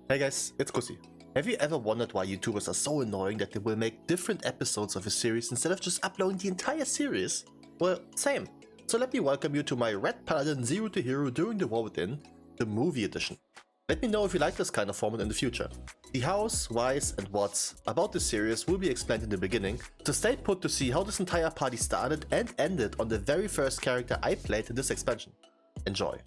Hey guys, it's Kussi. Have you ever wondered why YouTubers are so annoying that they will make different episodes of a series instead of just uploading the entire series? Well, same. So let me welcome you to my Ret Paladin Zero to Hero During the War Within, the movie edition. Let me know if you like this kind of format in the future. The hows, whys and whats about this series will be explained in the beginning, so stay put to see how this entire party started and ended on the very first character I played in this expansion. Enjoy.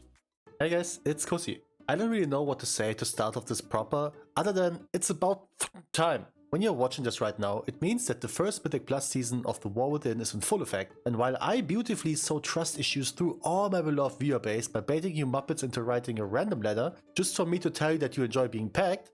Hey guys, it's Kussi. I don't really know what to say to start off this proper, other than it's about time. When you're watching this right now, it means that the first Mythic Plus season of The War Within is in full effect, and while I beautifully sow trust issues through all my beloved viewer base by baiting you Muppets into writing a random letter just for me to tell you that you enjoy being packed,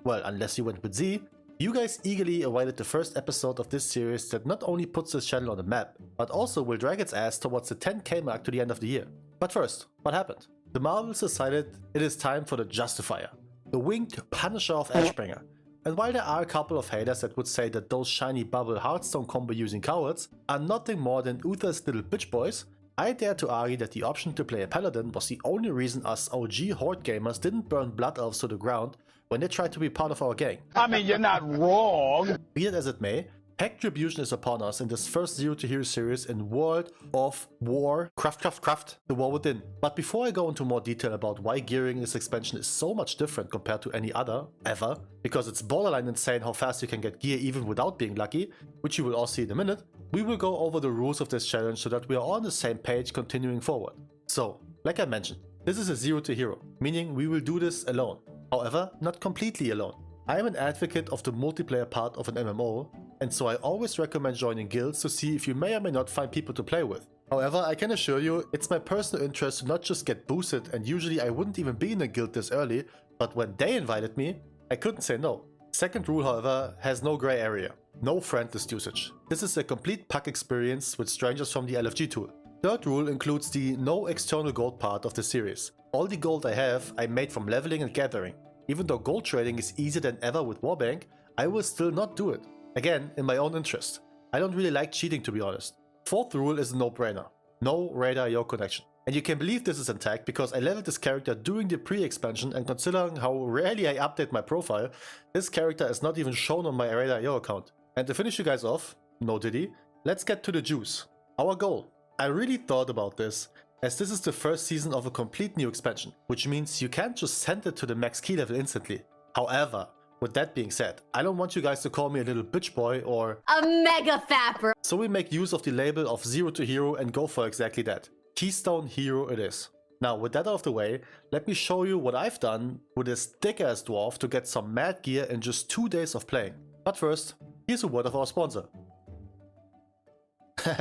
well, unless you went with Z, you guys eagerly awaited the first episode of this series that not only puts this channel on the map, but also will drag its ass towards the 10k mark to the end of the year. But first, what happened? The Marvels decided it is time for the Justifier, the winged Punisher of Ashbringer. And while there are a couple of haters that would say that those shiny bubble Hearthstone combo using cowards are nothing more than Uther's little bitch boys, I dare to argue that the option to play a Paladin was the only reason us OG Horde gamers didn't burn Blood Elves to the ground when they tried to be part of our gang. I mean, you're not wrong. Be it as it may, Retribution is upon us in this first Zero to Hero series in World of War, The War Within. But before I go into more detail about why gearing this expansion is so much different compared to any other, ever, because it's borderline insane how fast you can get gear even without being lucky, which you will all see in a minute, we will go over the rules of this challenge so that we are all on the same page continuing forward. So, like I mentioned, this is a Zero to Hero, meaning we will do this alone. However, not completely alone. I am an advocate of the multiplayer part of an MMO, and so I always recommend joining guilds to see if you may or may not find people to play with. However, I can assure you, it's my personal interest to not just get boosted, and usually I wouldn't even be in a guild this early, but when they invited me, I couldn't say no. Second rule, however, has no grey area. No friend list usage. This is a complete pack experience with strangers from the LFG tool. Third rule includes the no external gold part of the series. All the gold I have, I made from leveling and gathering. Even though gold trading is easier than ever with Warbank, I will still not do it. Again, in my own interest. I don't really like cheating, to be honest. Fourth rule is a no-brainer. No radar yo connection. And you can believe this is intact because I leveled this character during the pre-expansion, and considering how rarely I update my profile, this character is not even shown on my radar yo account. And to finish you guys off, no diddy, let's get to the juice. Our goal. I really thought about this, as this is the first season of a complete new expansion, which means you can't just send it to the max key level instantly. However, with that being said, I don't want you guys to call me a little bitch boy or a mega fapper. So we make use of the label of Zero to Hero and go for exactly that. Keystone Hero it is. Now with that out of the way, let me show you what I've done with this thick ass dwarf to get some mad gear in just 2 days of playing. But first, here's a word of our sponsor.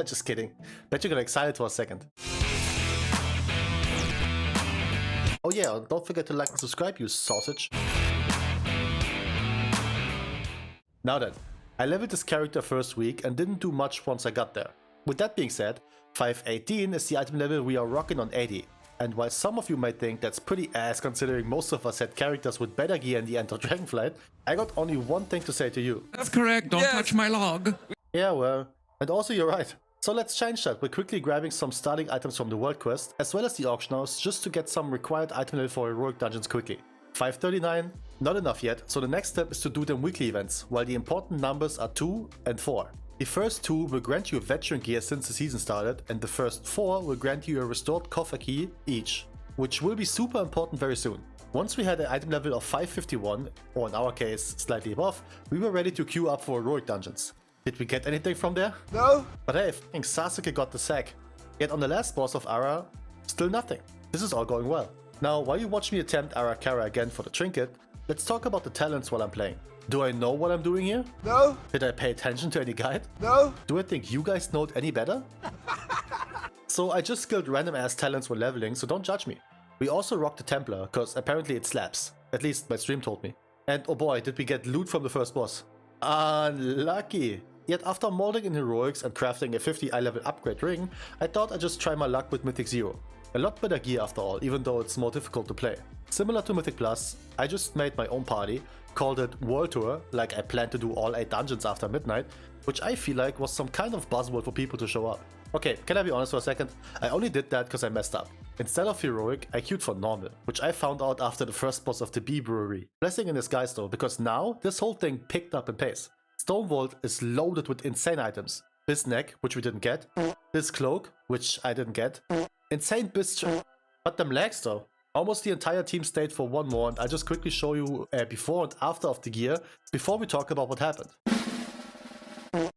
Just kidding. Bet you got excited for a second. Oh yeah, and don't forget to like and subscribe, you sausage. Now then, I leveled this character first week and didn't do much once I got there. With that being said, 518 is the item level we are rocking on 80. And while some of you might think that's pretty ass considering most of us had characters with better gear in the end of Dragonflight, I got only one thing to say to you. That's correct, don't touch my log. Yeah, well, and also you're right. So let's change that by quickly grabbing some starting items from the world quest, as well as the auction house, just to get some required item level for heroic dungeons quickly. 539, not enough yet, so the next step is to do them weekly events, while the important numbers are 2 and 4. The first 2 will grant you a veteran gear since the season started, and the first 4 will grant you a restored coffer key each, which will be super important very soon. Once we had an item level of 551, or in our case slightly above, we were ready to queue up for heroic dungeons. Did we get anything from there? No. But hey, f***ing Sasuke got the sack. Yet on the last boss of Ara, still nothing. This is all going well. Now, while you watch me attempt Arakara again for the trinket, let's talk about the talents while I'm playing. Do I know what I'm doing here? No. Did I pay attention to any guide? No. Do I think you guys know it any better? So I just skilled random ass talents when leveling, so don't judge me. We also rocked the Templar, cause apparently it slaps. At least my stream told me. And oh boy, did we get loot from the first boss. Unlucky. Yet after molding in heroics and crafting a 50 eye level upgrade ring, I thought I'd just try my luck with Mythic Zero. A lot better gear after all, even though it's more difficult to play. Similar to Mythic Plus, I just made my own party, called it World Tour, like I planned to do all 8 dungeons after midnight, which I feel like was some kind of buzzword for people to show up. Okay, can I be honest for a second? I only did that because I messed up. Instead of heroic, I queued for normal, which I found out after the first boss of the Bee Brewery. Blessing in disguise though, because now this whole thing picked up in pace. Stone Vault is loaded with insane items. Biz Neck, which we didn't get. Biz Cloak, which I didn't get. Insane Biz... But them legs though. Almost the entire team stayed for one more, and I'll just quickly show you before and after of the gear, before we talk about what happened.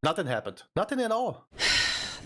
Nothing happened. Nothing at all.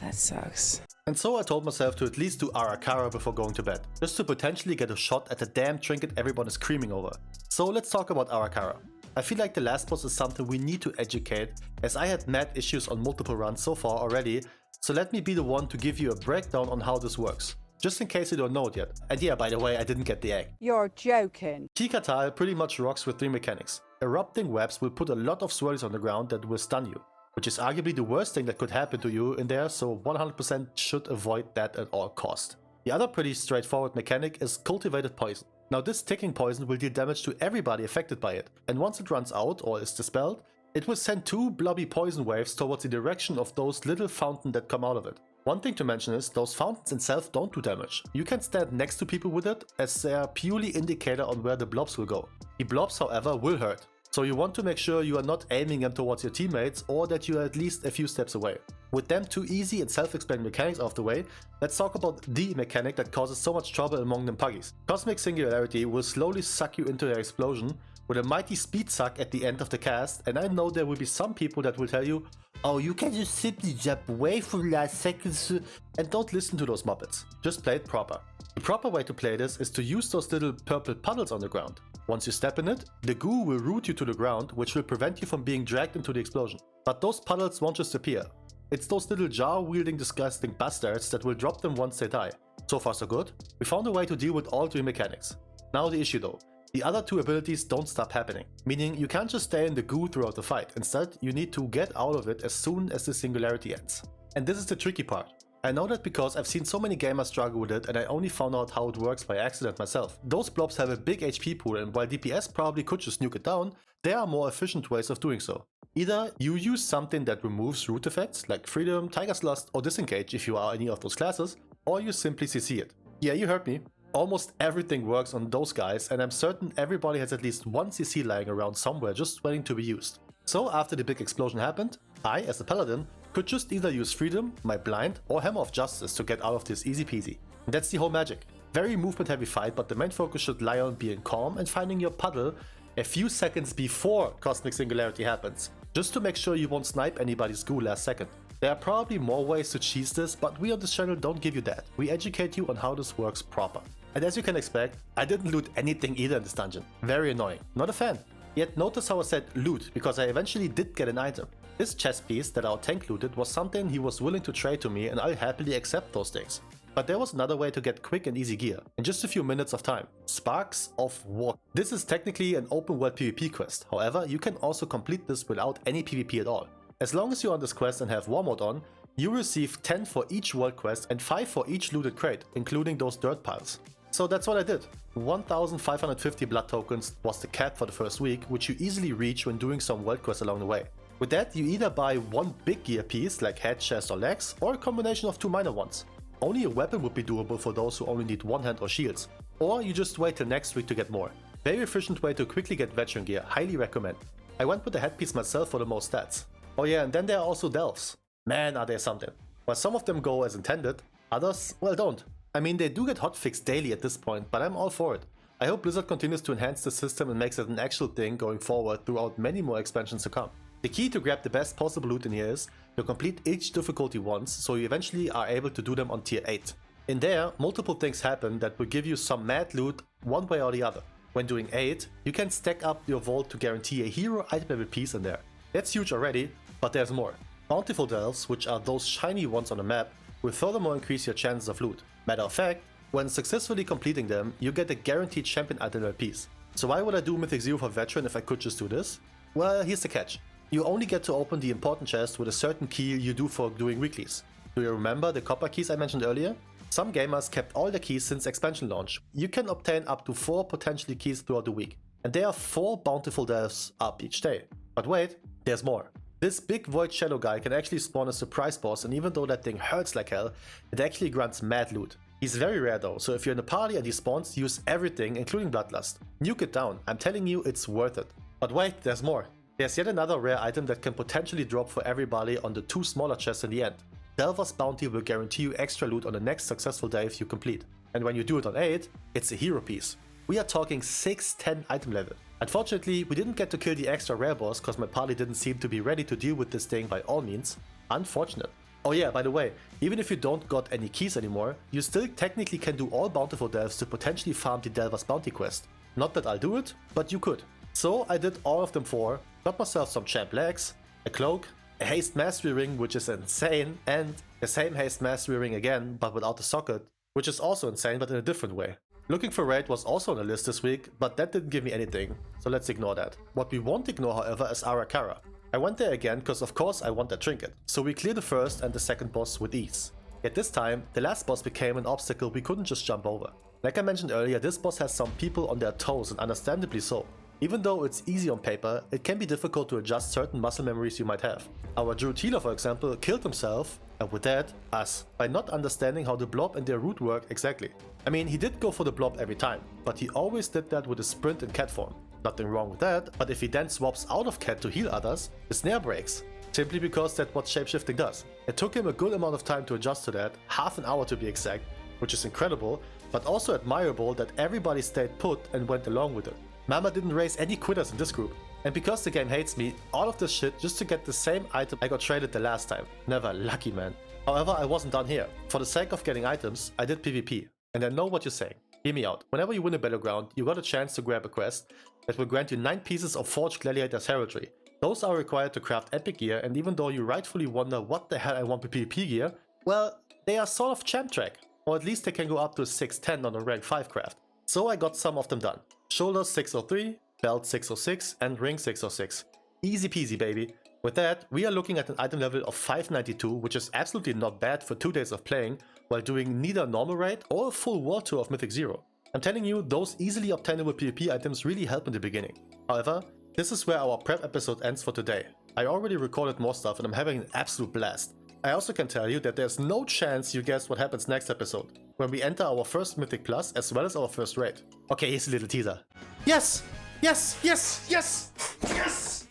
That sucks. And so I told myself to at least do Arakara before going to bed, just to potentially get a shot at the damn trinket everyone is screaming over. So let's talk about Arakara. I feel like the last boss is something we need to educate, as I had mad issues on multiple runs so far already, so let me be the one to give you a breakdown on how this works. Just in case you don't know it yet. And yeah, by the way, I didn't get the egg. You're joking. Kikatal pretty much rocks with 3 mechanics. Erupting webs will put a lot of swirlies on the ground that will stun you, which is arguably the worst thing that could happen to you in there, so 100% should avoid that at all cost. The other pretty straightforward mechanic is cultivated poison. Now this ticking poison will deal damage to everybody affected by it, and once it runs out or is dispelled, it will send 2 blobby poison waves towards the direction of those little fountains that come out of it. One thing to mention is, those fountains themselves don't do damage. You can stand next to people with it, as they are purely indicator on where the blobs will go. The blobs, however, will hurt, so you want to make sure you are not aiming them towards your teammates, or that you are at least a few steps away. With them 2 easy and self-explaining mechanics out of the way, let's talk about the mechanic that causes so much trouble among them puggies. Cosmic Singularity will slowly suck you into their explosion, with a mighty speed suck at the end of the cast, and I know there will be some people that will tell you, oh, you can just simply jump away for the last seconds, and don't listen to those muppets. Just play it proper. The proper way to play this is to use those little purple puddles on the ground. Once you step in it, the goo will root you to the ground, which will prevent you from being dragged into the explosion. But those puddles won't just appear. It's those little jar-wielding disgusting bastards that will drop them once they die. So far so good. We found a way to deal with all 3 mechanics. Now the issue though. The other 2 abilities don't stop happening, meaning you can't just stay in the goo throughout the fight. Instead, you need to get out of it as soon as the singularity ends. And this is the tricky part. I know that because I've seen so many gamers struggle with it, and I only found out how it works by accident myself. Those blobs have a big HP pool, and while DPS probably could just nuke it down, there are more efficient ways of doing so. Either you use something that removes root effects, like Freedom, Tiger's Lust, or Disengage if you are any of those classes, or you simply CC it. Yeah, you heard me. Almost everything works on those guys, and I'm certain everybody has at least 1 CC lying around somewhere just waiting to be used. So after the big explosion happened, I, as a paladin, could just either use Freedom, my blind, or Hammer of Justice to get out of this easy peasy. And that's the whole magic. Very movement heavy fight, but the main focus should lie on being calm and finding your puddle a few seconds before Cosmic Singularity happens, just to make sure you won't snipe anybody's goo last second. There are probably more ways to cheese this, but we on this channel don't give you that. We educate you on how this works proper. And as you can expect, I didn't loot anything either in this dungeon. Very annoying. Not a fan. Yet notice how I said loot, because I eventually did get an item. This chest piece that our tank looted was something he was willing to trade to me, and I'll happily accept those things. But there was another way to get quick and easy gear, in just a few minutes of time. Sparks of Water. This is technically an open world PvP quest, however you can also complete this without any PvP at all. As long as you're on this quest and have War Mode on, you receive 10 for each world quest and 5 for each looted crate, including those dirt piles. So that's what I did. 1550 blood tokens was the cap for the first week, which you easily reach when doing some world quests along the way. With that, you either buy 1 big gear piece like head, chest or legs, or a combination of 2 minor ones. Only a weapon would be doable for those who only need 1 hand or shields, or you just wait till next week to get more. Very efficient way to quickly get veteran gear, highly recommend. I went with the headpiece myself for the most stats. Oh yeah, and then there are also delves. Man, are they something. While some of them go as intended, others, well, don't. I mean, they do get hotfixed daily at this point, but I'm all for it. I hope Blizzard continues to enhance the system and makes it an actual thing going forward throughout many more expansions to come. The key to grab the best possible loot in here is to complete each difficulty once, so you eventually are able to do them on tier 8. In there, multiple things happen that will give you some mad loot one way or the other. When doing 8, you can stack up your vault to guarantee a hero item level piece in there. That's huge already, but there's more. Bountiful delves, which are those shiny ones on the map, will furthermore increase your chances of loot. Matter of fact, when successfully completing them, you get a guaranteed champion item level piece. So why would I do Mythic 0 for Veteran if I could just do this? Well, here's the catch. You only get to open the important chest with a certain key you do for doing weeklies. Do you remember the copper keys I mentioned earlier? Some gamers kept all the keys since expansion launch. You can obtain up to 4 potentially keys throughout the week. And there are 4 bountiful delves up each day. But wait, there's more. This big void shadow guy can actually spawn a surprise boss, and even though that thing hurts like hell, it actually grants mad loot. He's very rare though, so if you're in a party and he spawns, use everything including Bloodlust. Nuke it down, I'm telling you it's worth it. But wait, there's more. There's yet another rare item that can potentially drop for everybody on the 2 smaller chests in the end. Delver's Bounty will guarantee you extra loot on the next successful day if you complete. And when you do it on 8, it's a hero piece. We are talking 610 item level. Unfortunately, we didn't get to kill the extra rare boss cause my party didn't seem to be ready to deal with this thing by all means. Unfortunate. Oh yeah, by the way, even if you don't got any keys anymore, you still technically can do all bountiful delves to potentially farm the Delver's Bounty quest. Not that I'll do it, but you could. So I did all of them 4, got myself some champ legs, a cloak, a haste mastery ring which is insane, and the same haste mastery ring again but without the socket, which is also insane but in a different way. Looking for raid was also on the list this week, but that didn't give me anything, so let's ignore that. What we won't ignore however is Arakara. I went there again because of course I want that trinket, so we clear the first and the second boss with ease. Yet this time, the last boss became an obstacle we couldn't just jump over. Like I mentioned earlier, this boss has some people on their toes and understandably so. Even though it's easy on paper, it can be difficult to adjust certain muscle memories you might have. Our Druid healer for example killed himself, and with that, us, by not understanding how the blob and their root work exactly. I mean, he did go for the blob every time, but he always did that with a sprint in cat form. Nothing wrong with that, but if he then swaps out of cat to heal others, the snare breaks. Simply because that's what shapeshifting does. It took him a good amount of time to adjust to that, half an hour to be exact, which is incredible, but also admirable that everybody stayed put and went along with it. Mama didn't raise any quitters in this group. And because the game hates me, all of this shit just to get the same item I got traded the last time. Never, lucky man. However, I wasn't done here. For the sake of getting items, I did PvP. And I know what you're saying. Hear me out. Whenever you win a battleground, you got a chance to grab a quest that will grant you 9 pieces of Forged Gladiator's Heraldry. Those are required to craft epic gear, and even though you rightfully wonder what the hell I want with PvP gear, well, they are sort of champ track. Or at least they can go up to 610 on a rank 5 craft. So I got some of them done. Shoulders 603, belt 606 and ring 606. Easy peasy baby. With that, we are looking at an item level of 592, which is absolutely not bad for 2 days of playing, while doing neither normal raid or a full world tour of Mythic 0. I'm telling you, those easily obtainable PvP items really help in the beginning. However, this is where our prep episode ends for today. I already recorded more stuff and I'm having an absolute blast. I also can tell you that there's no chance you guess what happens next episode, when we enter our first Mythic Plus as well as our first raid. Okay, here's a little teaser. Yes! Yes! Yes! Yes! Yes!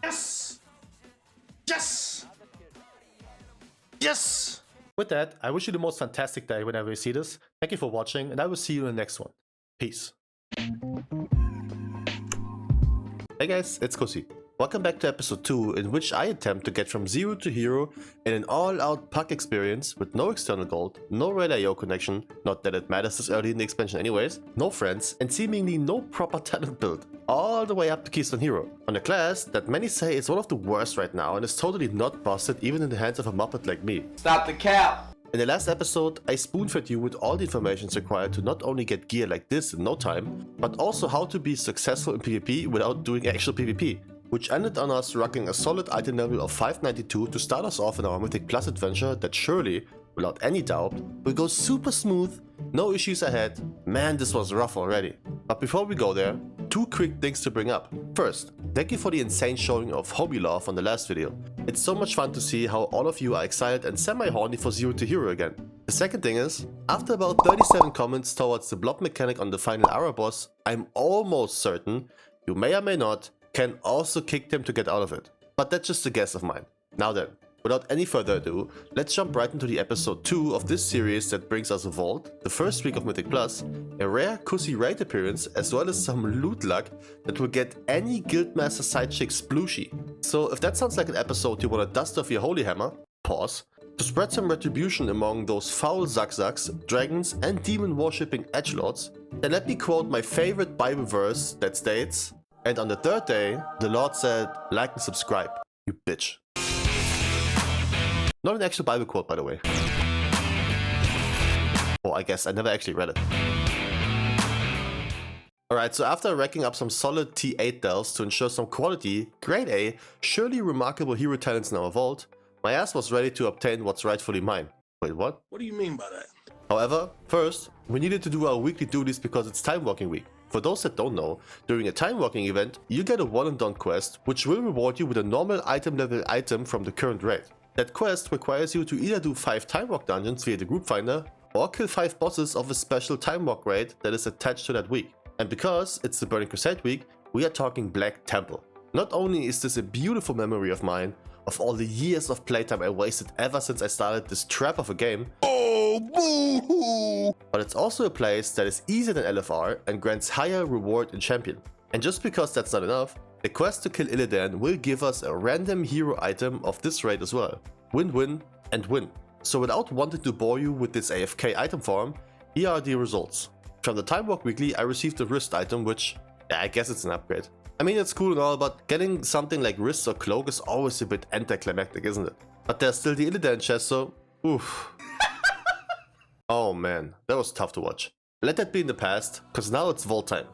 Yes! Yes! Yes! With that, I wish you the most fantastic day whenever you see this. Thank you for watching, and I will see you in the next one. Peace. Hey guys, it's Kosi. Welcome back to episode 2, in which I attempt to get from 0 to hero in an all-out puck experience with no external gold, no Red IO connection, not that it matters this early in the expansion anyways, no friends, and seemingly no proper talent build, all the way up to Keystone Hero, on a class that many say is one of the worst right now and is totally not busted even in the hands of a muppet like me. Stop the cap! In the last episode, I spoon-fed you with all the information required to not only get gear like this in no time, but also how to be successful in PvP without doing actual PvP. Which ended on us rocking a solid item level of 592 to start us off in our Mythic Plus adventure that surely, without any doubt, will go super smooth, no issues ahead. Man, this was rough already. But before we go there, 2 quick things to bring up. First, thank you for the insane showing of Hobby Love on the last video. It's so much fun to see how all of you are excited and semi-horny for 0 to hero again. The second thing is, after about 37 comments towards the blob mechanic on the final Ara boss, I'm almost certain, you may or may not, can also kick them to get out of it. But that's just a guess of mine. Now then, without any further ado, let's jump right into the episode 2 of this series that brings us a vault, the first week of Mythic Plus, a rare Kusi raid appearance, as well as some loot luck that will get any Guildmaster side chick splooshy. So if that sounds like an episode you want to dust off your holy hammer, pause, to spread some retribution among those foul Zagzags, dragons and demon worshipping edgelords, then let me quote my favorite Bible verse that states, "And on the 3rd day, the Lord said, like and subscribe, you bitch." Not an actual Bible quote, by the way. Oh, I guess I never actually read it. Alright, so after racking up some solid T8 delves to ensure some quality, grade A, surely remarkable hero talents in our vault, my ass was ready to obtain what's rightfully mine. Wait, what? What do you mean by that? However, first, we needed to do our weekly duties because it's time walking week. For those that don't know, during a time walking event, you get a one and done quest, which will reward you with a normal item level item from the current raid. That quest requires you to either do 5 time walk dungeons via the group finder, or kill 5 bosses of a special time walk raid that is attached to that week. And because it's the Burning Crusade week, we are talking Black Temple. Not only is this a beautiful memory of mine, of all the years of playtime I wasted ever since I started this trap of a game, oh, boo-hoo! But it's also a place that is easier than LFR and grants higher reward in Champion. And just because that's not enough, the quest to kill Illidan will give us a random hero item of this raid as well. Win, win, and win. So without wanting to bore you with this AFK item farm, here are the results. From the Time Walk Weekly I received the wrist item, which, yeah, I guess it's an upgrade. I mean, it's cool and all, but getting something like wrists or cloak is always a bit anticlimactic, isn't it? But there's still the Illidan chest, so oof. Oh man, that was tough to watch. Let that be in the past, cause now it's vault time.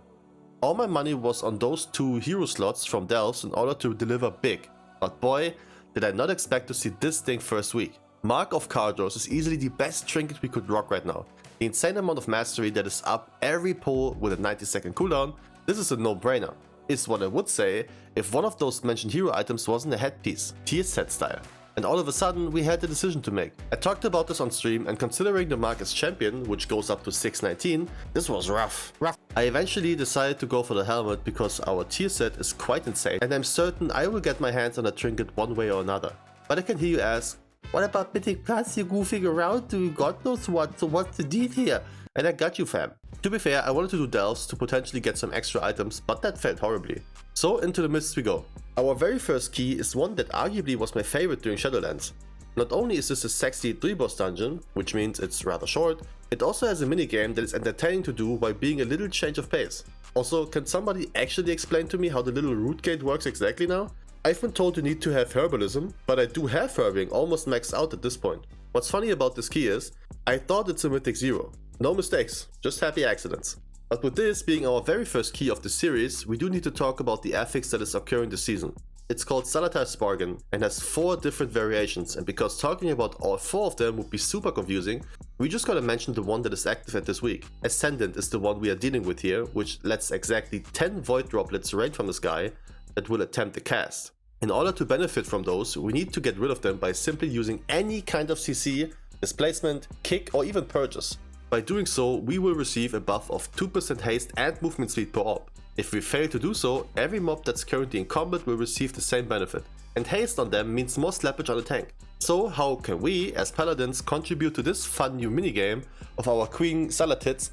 All my money was on those 2 hero slots from Delves in order to deliver big. But boy, did I not expect to see this thing first week. Mark of Cardos is easily the best trinket we could rock right now. The insane amount of mastery that is up every pull with a 90-second cooldown, this is a no-brainer. Is what I would say if one of those mentioned hero items wasn't a headpiece, tier set style. And all of a sudden we had a decision to make. I talked about this on stream, and considering the mark as champion, which goes up to 619, this was rough. I eventually decided to go for the helmet because our tier set is quite insane and I'm certain I will get my hands on a trinket one way or another. But I can hear you ask, what about Mythic Plus? You're goofing around doing God knows what, so what's the deal here? And I got you, fam. To be fair, I wanted to do Delves to potentially get some extra items, but that failed horribly. So into the mists we go. Our very first key is one that arguably was my favorite during Shadowlands. Not only is this a sexy 3-boss dungeon, which means it's rather short, it also has a minigame that is entertaining to do while being a little change of pace. Also, can somebody actually explain to me how the little root gate works exactly now? I've been told you need to have herbalism, but I do have herbing almost maxed out at this point. What's funny about this key is, I thought it's a Mythic 0. No mistakes, just happy accidents. But with this being our very first key of the series, we do need to talk about the affix that is occurring this season. It's called Salatar's Bargain and has 4 different variations, and because talking about all 4 of them would be super confusing, we just gotta mention the one that is active at this week. Ascendant is the one we are dealing with here, which lets exactly 10 void droplets rain from the sky that will attempt the cast. In order to benefit from those, we need to get rid of them by simply using any kind of CC, displacement, kick, or even purges. By doing so, we will receive a buff of 2% haste and movement speed per orb. If we fail to do so, every mob that's currently in combat will receive the same benefit. And haste on them means more slappage on the tank. So how can we, as paladins, contribute to this fun new minigame of our Queen Salatits,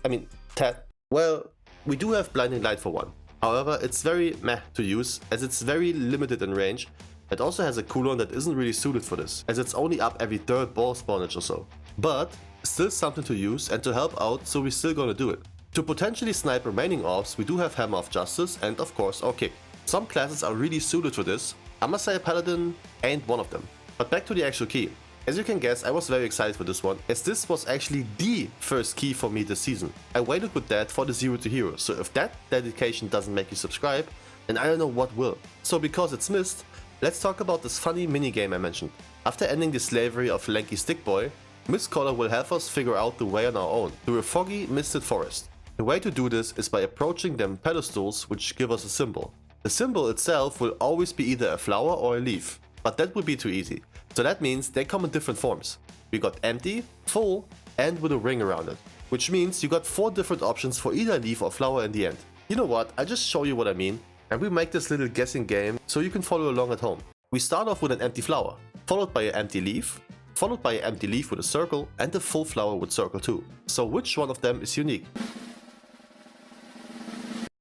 Tat? Well, we do have Blinding Light for one. However, it's very meh to use, as it's very limited in range. It also has a cooldown that isn't really suited for this, as it's only up every 3rd ball spawnage or so. But still something to use and to help out, so we're still gonna do it. To potentially snipe remaining orbs, we do have Hammer of Justice and of course our kick. Some classes are really suited for this. I must say Paladin ain't one of them. But back to the actual key. As you can guess, I was very excited for this one, as this was actually the first key for me this season. I waited with that for the 0 to hero, so if that dedication doesn't make you subscribe, then I don't know what will. So because it's missed, let's talk about this funny minigame I mentioned. After ending the slavery of Lanky Stickboy, Mistcaller will have us figure out the way on our own, through a foggy, misted forest. The way to do this is by approaching them pedestals which give us a symbol. The symbol itself will always be either a flower or a leaf, but that would be too easy. So that means they come in different forms. We got empty, full, and with a ring around it. Which means you got 4 different options for either leaf or flower in the end. You know what, I'll just show you what I mean, and we make this little guessing game so you can follow along at home. We start off with an empty flower, followed by an empty leaf, followed by an empty leaf with a circle, and a full flower with circle too. So which one of them is unique?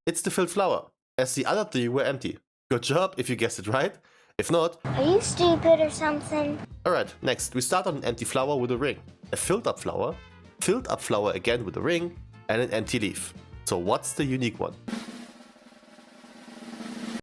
It's the filled flower, as the other 3 were empty. Good job if you guessed it right. If not, are you stupid or something? Alright, next we start on an empty flower with a ring, a filled up flower again with a ring, and an empty leaf. So what's the unique one?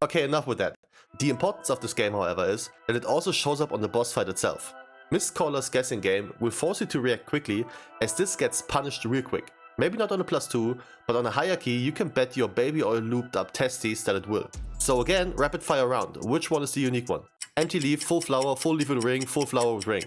Okay, enough with that. The importance of this game, however, is that it also shows up on the boss fight itself. Mistcaller's guessing game will force you to react quickly, as this gets punished real quick. Maybe not on a +2, but on a higher key you can bet your baby oil looped up testes that it will. So again, rapid fire round. Which one is the unique one? Empty leaf, full flower, full leaf with ring, full flower with ring.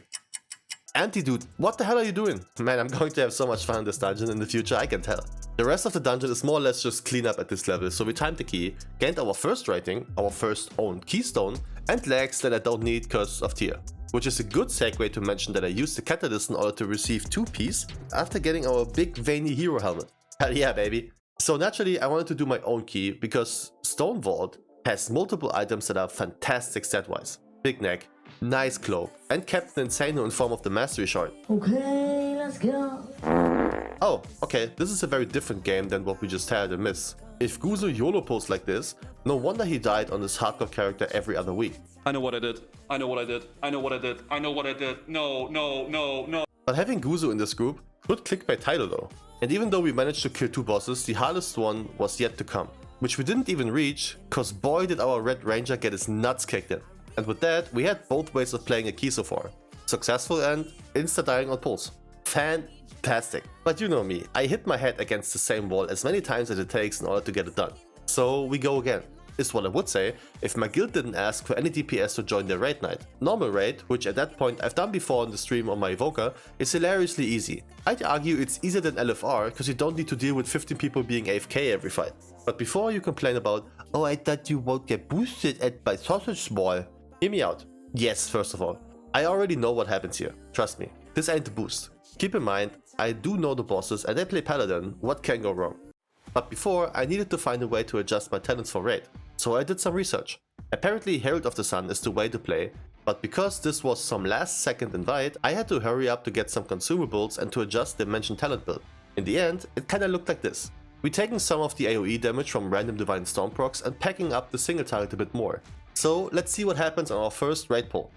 Empty dude, what the hell are you doing? Man, I'm going to have so much fun in this dungeon in the future, I can tell. The rest of the dungeon is more or less just clean up at this level, so we timed the key, gained our first rating, our first own keystone, and legs that I don't need because of tier. which is a good segue to mention that I used the catalyst in order to receive 2 Ps after getting our big veiny hero helmet. Hell yeah, baby. So naturally I wanted to do my own key because Stone Vault has multiple items that are fantastic stat-wise. Big neck, nice cloak, and Captain Insano in form of the Mastery Shard. Okay, let's go. Oh, okay, this is a very different game than what we just had in Miss. If Guzo YOLO posts like this, no wonder he died on this hardcore character every other week. I know what I did. I know what I did. I know what I did. I know what I did. No, no, no, no. But having Guzo in this group, good clickbait title though. And even though we managed to kill 2 bosses, the hardest one was yet to come. Which we didn't even reach, cause boy did our Red Ranger get his nuts kicked in. And with that, we had both ways of playing a key so far. Successful and insta-dying on pulls. Fantastic. But you know me, I hit my head against the same wall as many times as it takes in order to get it done. So we go again. Is what I would say if my guild didn't ask for any DPS to join their raid night. Normal raid, which at that point I've done before on the stream on my Evoker, is hilariously easy. I'd argue it's easier than LFR because you don't need to deal with 15 people being AFK every fight. But before you complain about, oh I thought you won't get boosted at my sausage ball, hear me out. Yes, first of all, I already know what happens here, trust me, this ain't the boost. Keep in mind, I do know the bosses and I play Paladin, what can go wrong? But before, I needed to find a way to adjust my talents for raid, so I did some research. Apparently Herald of the Sun is the way to play, but because this was some last second invite, I had to hurry up to get some consumables and to adjust the mentioned talent build. In the end, it kinda looked like this. We taking some of the AoE damage from random Divine Storm procs and packing up the single target a bit more. So let's see what happens on our first raid pull.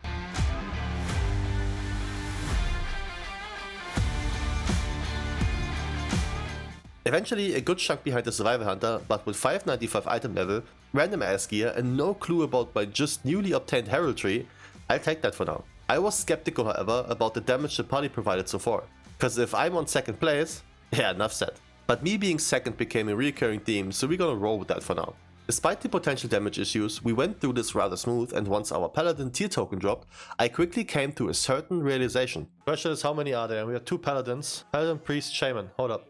Eventually a good chunk behind the Survival Hunter, but with 595 item level, random ass gear and no clue about my just newly obtained heraldry, I'll take that for now. I was skeptical however about the damage the party provided so far, cause if I'm on second place, yeah, enough said. But me being second became a recurring theme, so we're gonna roll with that for now. Despite the potential damage issues, we went through this rather smooth, and once our Paladin tier token dropped, I quickly came to a certain realization. Question is, how many are there? We have 2 Paladins. Paladin, Priest, Shaman. Hold up.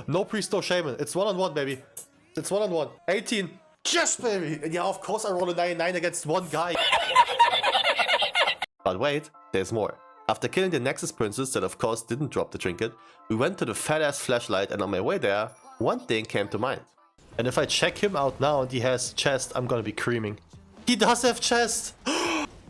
No Priest, no Shaman. It's 1-on-1, baby. It's 1-on-1. 18. Yes, baby! And yeah, of course I rolled a 99 against one guy. But wait, there's more. After killing the Nexus Princess that of course didn't drop the trinket, we went to the fat ass flashlight, and on my way there, one thing came to mind. And if I check him out now and he has chest, I'm gonna be creaming. He does have chest!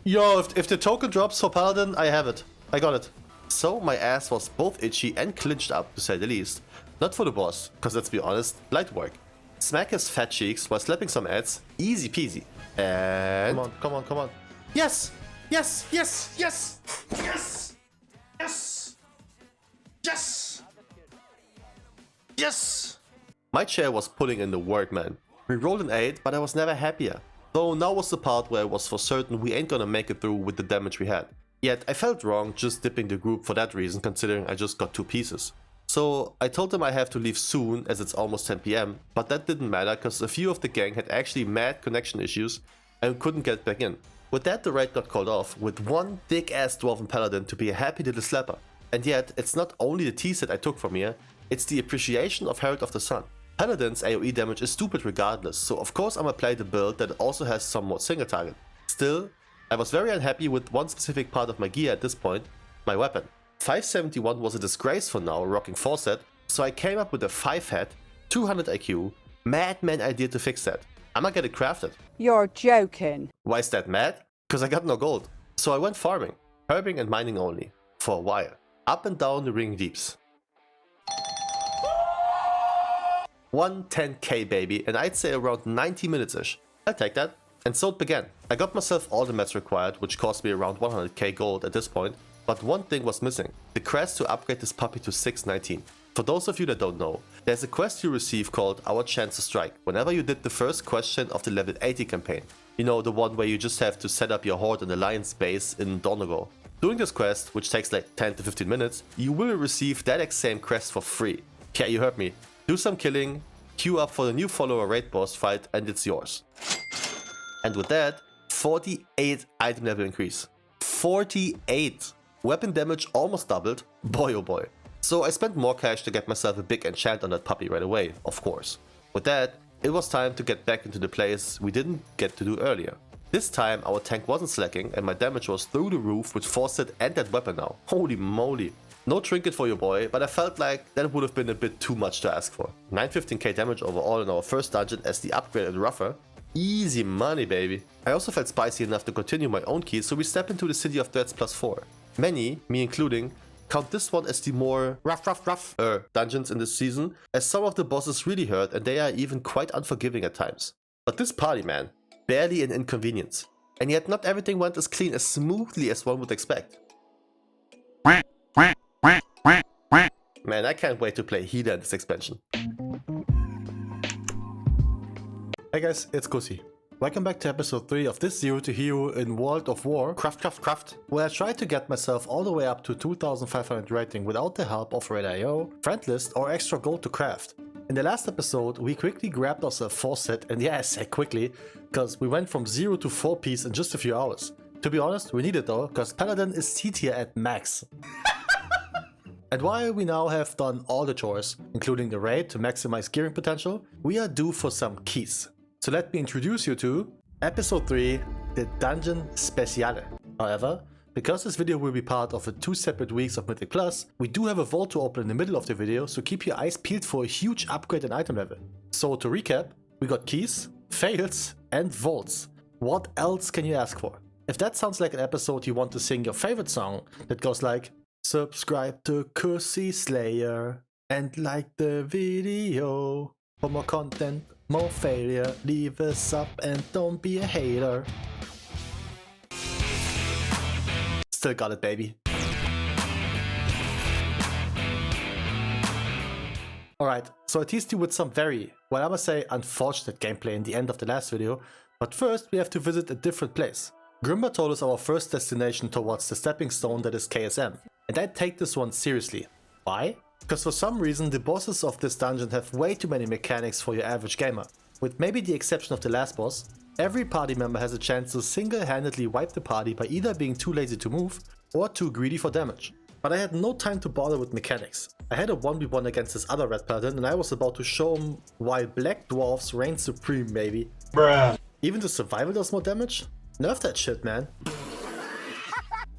Yo, if the token drops for Paladin, I have it. I got it. So my ass was both itchy and clinched up, to say the least. Not for the boss, cause let's be honest, light work. Smack his fat cheeks while slapping some ads, easy peasy. And... Come on, come on, come on. Yes! Yes! Yes! Yes! Yes! Yes! Yes! Yes! My chair was putting in the work, man. We rolled an 8, but I was never happier. Though now was the part where I was for certain we ain't gonna make it through with the damage we had. Yet I felt wrong just dipping the group for that reason, considering I just got 2 pieces. So I told them I have to leave soon as it's almost 10 PM, but that didn't matter cause a few of the gang had actually mad connection issues and couldn't get back in. With that the raid got called off with one thick ass Dwarven Paladin to be a happy little slapper. And yet it's not only the T-set I took from here, it's the appreciation of Herald of the Sun. Paladin's AoE damage is stupid regardless, so of course I'ma play the build that also has some more single target. Still, I was very unhappy with one specific part of my gear at this point, my weapon. 571 was a disgrace for now, rocking 4-set, so I came up with a 5 head, 200 IQ, madman idea to fix that. I'ma get it crafted. You're joking. Why is that mad? Cause I got no gold. So I went farming, herbing and mining only, for a while, up and down the ring deeps. 110k baby, and I'd say around 90 minutes-ish. I'll take that. And so it began. I got myself all the mats required, which cost me around 100k gold at this point, but one thing was missing, the quest to upgrade this puppy to 619. For those of you that don't know, there's a quest you receive called Our Chance to Strike, whenever you did the first question of the level 80 campaign. You know, the one where you just have to set up your horde in the Lion's base in Donegal. Doing this quest, which takes like 10 to 15 minutes, you will receive that exact same quest for free. Yeah, you heard me. Do some killing, queue up for the new follower raid boss fight, and it's yours. And with that, 48 item level increase. 48! Weapon damage almost doubled, boy oh boy. So I spent more cash to get myself a big enchant on that puppy right away, of course. With that, it was time to get back into the place we didn't get to do earlier. This time our tank wasn't slacking and my damage was through the roof with Faucet and that weapon now. Holy moly. No trinket for your boy, but I felt like that would have been a bit too much to ask for. 915k damage overall in our first dungeon as the upgraded Rougher. Easy money, baby. I also felt spicy enough to continue my own keys, so we step into the City of Threats +4. Many, me including, count this one as the more rough dungeons in this season, as some of the bosses really hurt and they are even quite unforgiving at times. But this party, man, barely an inconvenience. And yet not everything went as clean as smoothly as one would expect. Man, I can't wait to play Healer in this expansion. Hey guys, it's Kusi. Welcome back to episode 3 of this Zero to Hero in World of War, craft, where I tried to get myself all the way up to 2500 rating without the help of Red.io, friend list or extra gold to craft. In the last episode, we quickly grabbed us a Faucet, and yeah, I say quickly, because we went from 0 to 4 piece in just a few hours. To be honest, we need it though, because Paladin is C tier at max. And while we now have done all the chores, including the raid to maximize gearing potential, we are due for some keys. So let me introduce you to episode 3, the Dungeon Speciale. However, because this video will be part of the 2 separate weeks of Mythic Plus, we do have a vault to open in the middle of the video, so keep your eyes peeled for a huge upgrade in item level. So to recap, we got keys, fails and vaults. What else can you ask for? If that sounds like an episode you want to sing your favorite song that goes like, subscribe to Kusi Slayer and like the video for more content, more failure, leave a sub and don't be a hater. Still got it, baby. Alright, so I teased you with some very, well I must say unfortunate gameplay in the end of the last video, but first we have to visit a different place. Grimbertoll is our first destination towards the stepping stone that is KSM, and I take this one seriously. Why? Because for some reason the bosses of this dungeon have way too many mechanics for your average gamer. With maybe the exception of the last boss, every party member has a chance to single-handedly wipe the party by either being too lazy to move or too greedy for damage. But I had no time to bother with mechanics. I had a 1v1 against this other Ret Paladin and I was about to show him why black dwarfs reign supreme, baby. Bruh. Even the survival does more damage? Nerf that shit, man.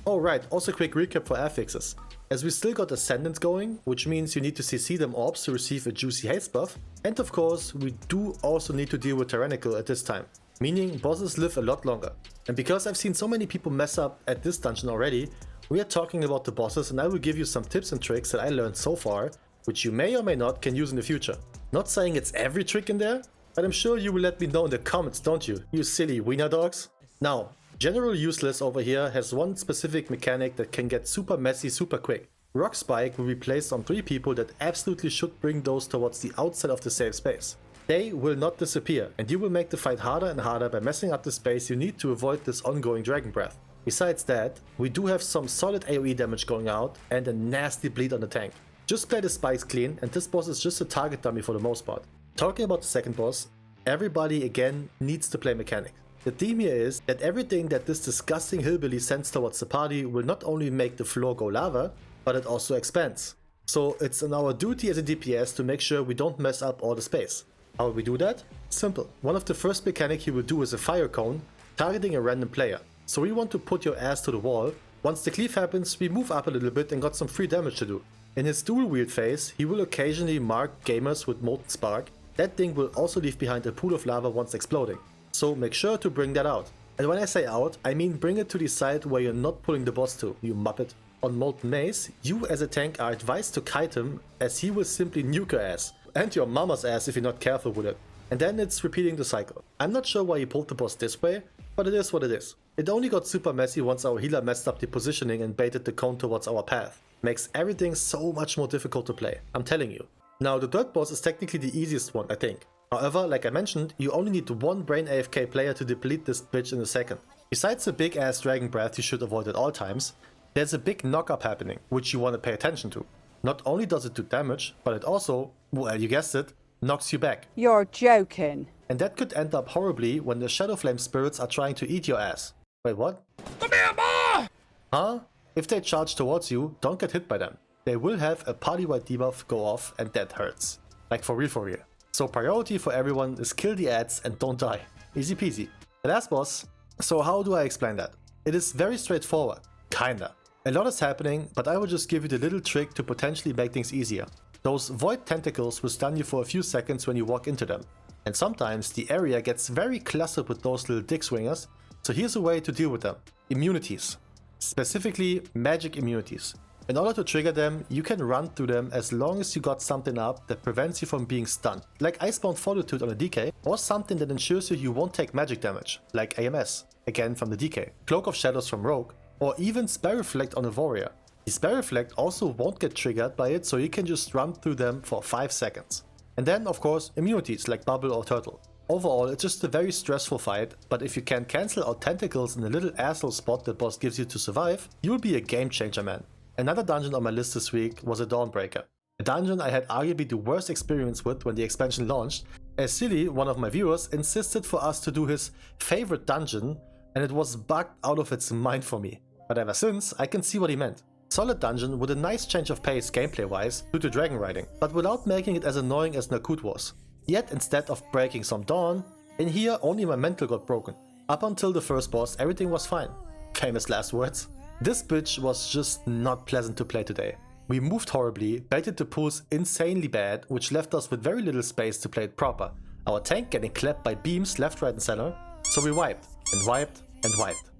Oh right, also quick recap for affixes. As we still got Ascendants going, which means you need to CC them orbs to receive a juicy haste buff, and of course we do also need to deal with Tyrannical at this time, meaning bosses live a lot longer. And because I've seen so many people mess up at this dungeon already, we are talking about the bosses and I will give you some tips and tricks that I learned so far, which you may or may not can use in the future. Not saying it's every trick in there, but I'm sure you will let me know in the comments, don't you, you silly wiener dogs? Now, General Useless over here has one specific mechanic that can get super messy super quick. Rock Spike will be placed on 3 people that absolutely should bring those towards the outside of the safe space. They will not disappear and you will make the fight harder and harder by messing up the space you need to avoid this ongoing Dragon Breath. Besides that, we do have some solid AoE damage going out and a nasty bleed on the tank. Just play the spikes clean and this boss is just a target dummy for the most part. Talking about the second boss, everybody again needs to play mechanics. The theme here is that everything that this disgusting hillbilly sends towards the party will not only make the floor go lava, but it also expands. So it's in our duty as a DPS to make sure we don't mess up all the space. How will we do that? Simple. One of the first mechanic he will do is a fire cone, targeting a random player. So we want to put your ass to the wall. Once the cleave happens, we move up a little bit and got some free damage to do. In his dual wield phase, he will occasionally mark gamers with Molten Spark. That thing will also leave behind a pool of lava once exploding. So make sure to bring that out. And when I say out, I mean bring it to the side where you're not pulling the boss to, you muppet. On Molten Mace, you as a tank are advised to kite him as he will simply nuke your ass. And your mama's ass if you're not careful with it. And then it's repeating the cycle. I'm not sure why he pulled the boss this way, but it is what it is. It only got super messy once our healer messed up the positioning and baited the cone towards our path. Makes everything so much more difficult to play, I'm telling you. Now the third boss is technically the easiest one, I think. However, like I mentioned, you only need one brain AFK player to deplete this bitch in a second. Besides the big ass Dragon Breath you should avoid at all times, there's a big knock-up happening, which you want to pay attention to. Not only does it do damage, but it also, well you guessed it, knocks you back. You're joking. And that could end up horribly when the Shadow Flame spirits are trying to eat your ass. Wait, what? Come here, boy! Huh? If they charge towards you, don't get hit by them. They will have a party-wide debuff go off and that hurts. Like for real for real. So priority for everyone is kill the ads and don't die. Easy peasy. The last boss, So how do I explain that? It is very straightforward, kinda. A lot is happening, but I will just give you the little trick to potentially make things easier. Those void tentacles will stun you for a few seconds when you walk into them. And sometimes the area gets very clustered with those little dick swingers, so here's a way to deal with them. Immunities. Specifically, magic immunities. In order to trigger them, you can run through them as long as you got something up that prevents you from being stunned, like Icebound Fortitude on a DK, or something that ensures you won't take magic damage, like AMS, again from the DK, Cloak of Shadows from Rogue, or even Spell Reflect on a Warrior. The Spell Reflect also won't get triggered by it, so you can just run through them for 5 seconds. And then, of course, immunities like Bubble or Turtle. Overall, it's just a very stressful fight, but if you can cancel out tentacles in the little asshole spot that boss gives you to survive, you'll be a game changer, man. Another dungeon on my list this week was a Dawnbreaker. A dungeon I had arguably the worst experience with when the expansion launched, as Silly, one of my viewers, insisted for us to do his favorite dungeon, and it was bugged out of its mind for me. But ever since, I can see what he meant. Solid dungeon with a nice change of pace gameplay-wise due to dragon riding, but without making it as annoying as Narkut was. Yet instead of breaking some Dawn, in here only my mental got broken. Up until the first boss everything was fine. Famous last words. This bitch was just not pleasant to play today. We moved horribly, baited the pools insanely bad, which left us with very little space to play it proper. Our tank getting clapped by beams left, right and center, so we wiped, and wiped, and wiped.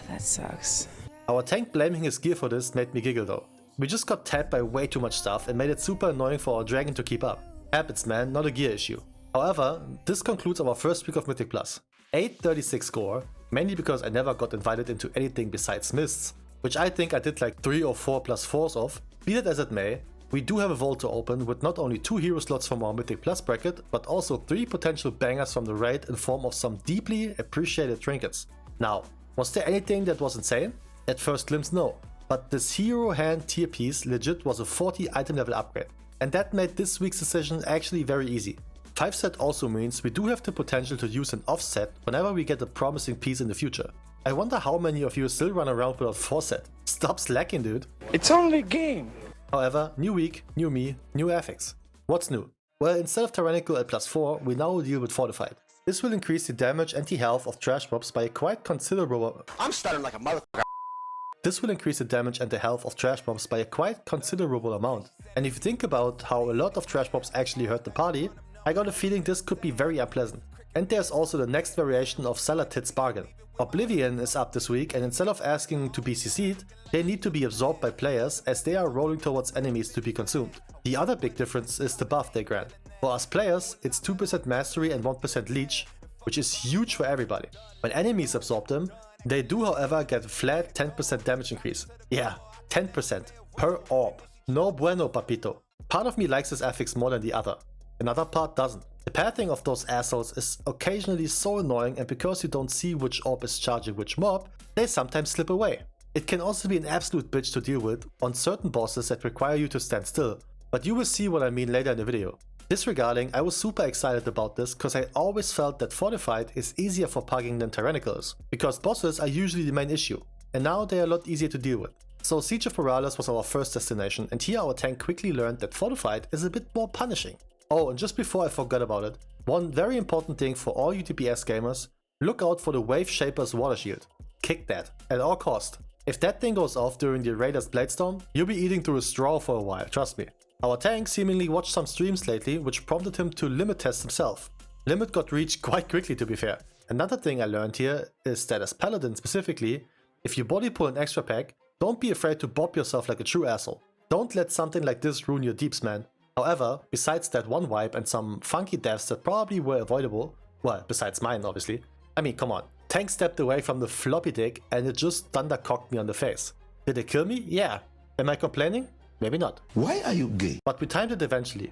That sucks. Our tank blaming his gear for this made me giggle though. We just got tapped by way too much stuff and made it super annoying for our dragon to keep up. Habits, man, not a gear issue. However, this concludes our first week of Mythic Plus. 836 score, mainly because I never got invited into anything besides Mists, which I think I did like 3 or 4 plus 4s of. Be that as it may, we do have a vault to open with not only 2 hero slots from our Mythic Plus bracket, but also 3 potential bangers from the raid in form of some deeply appreciated trinkets. Now, was there anything that was insane? At first glimpse, no. But this hero hand tier piece legit was a 40 item level upgrade. And that made this week's decision actually very easy. 5 set also means we do have the potential to use an offset whenever we get a promising piece in the future. I wonder how many of you still run around without 4 set. Stop slacking, dude. It's only a game. However, new week, new me, new affix. What's new? Well, instead of Tyrannical at +4, we now deal with Fortified. This will increase the damage and the health of trash mobs by a quite considerable... I'm stuttering like a motherfucker. This will increase the damage and the health of trash mobs by a quite considerable amount. And if you think about how a lot of trash mobs actually hurt the party, I got a feeling this could be very unpleasant. And there's also the next variation of Salatit's bargain. Oblivion is up this week, and instead of asking to be CC'd, they need to be absorbed by players as they are rolling towards enemies to be consumed. The other big difference is the buff they grant. For us players, it's 2% mastery and 1% leech, which is huge for everybody. When enemies absorb them, they do however get a flat 10% damage increase. Yeah, 10% per orb. No bueno, papito. Part of me likes this affix more than the other. Another part doesn't. The pathing of those assholes is occasionally so annoying, and because you don't see which orb is charging which mob, they sometimes slip away. It can also be an absolute bitch to deal with on certain bosses that require you to stand still, but you will see what I mean later in the video. Disregarding, I was super excited about this because I always felt that Fortified is easier for pugging than Tyrannical is, because bosses are usually the main issue, and now they are a lot easier to deal with. So Siege of Morales was our first destination, and here our tank quickly learned that Fortified is a bit more punishing. Oh, and just before I forgot about it, one very important thing for all you TPS gamers, look out for the Wave Shaper's Water Shield. Kick that, at all cost. If that thing goes off during the Raider's Bladestorm, you'll be eating through a straw for a while, trust me. Our tank seemingly watched some streams lately, which prompted him to limit test himself. Limit got reached quite quickly, to be fair. Another thing I learned here is that as Paladin specifically, if you body pull an extra pack, don't be afraid to bop yourself like a true asshole. Don't let something like this ruin your deeps, man. However, besides that one wipe and some funky deaths that probably were avoidable, well, besides mine obviously, I mean come on, tank stepped away from the floppy dick and it just thundercocked me on the face. Did it kill me? Yeah. Am I complaining? Maybe not. Why are you gay? But we timed it eventually.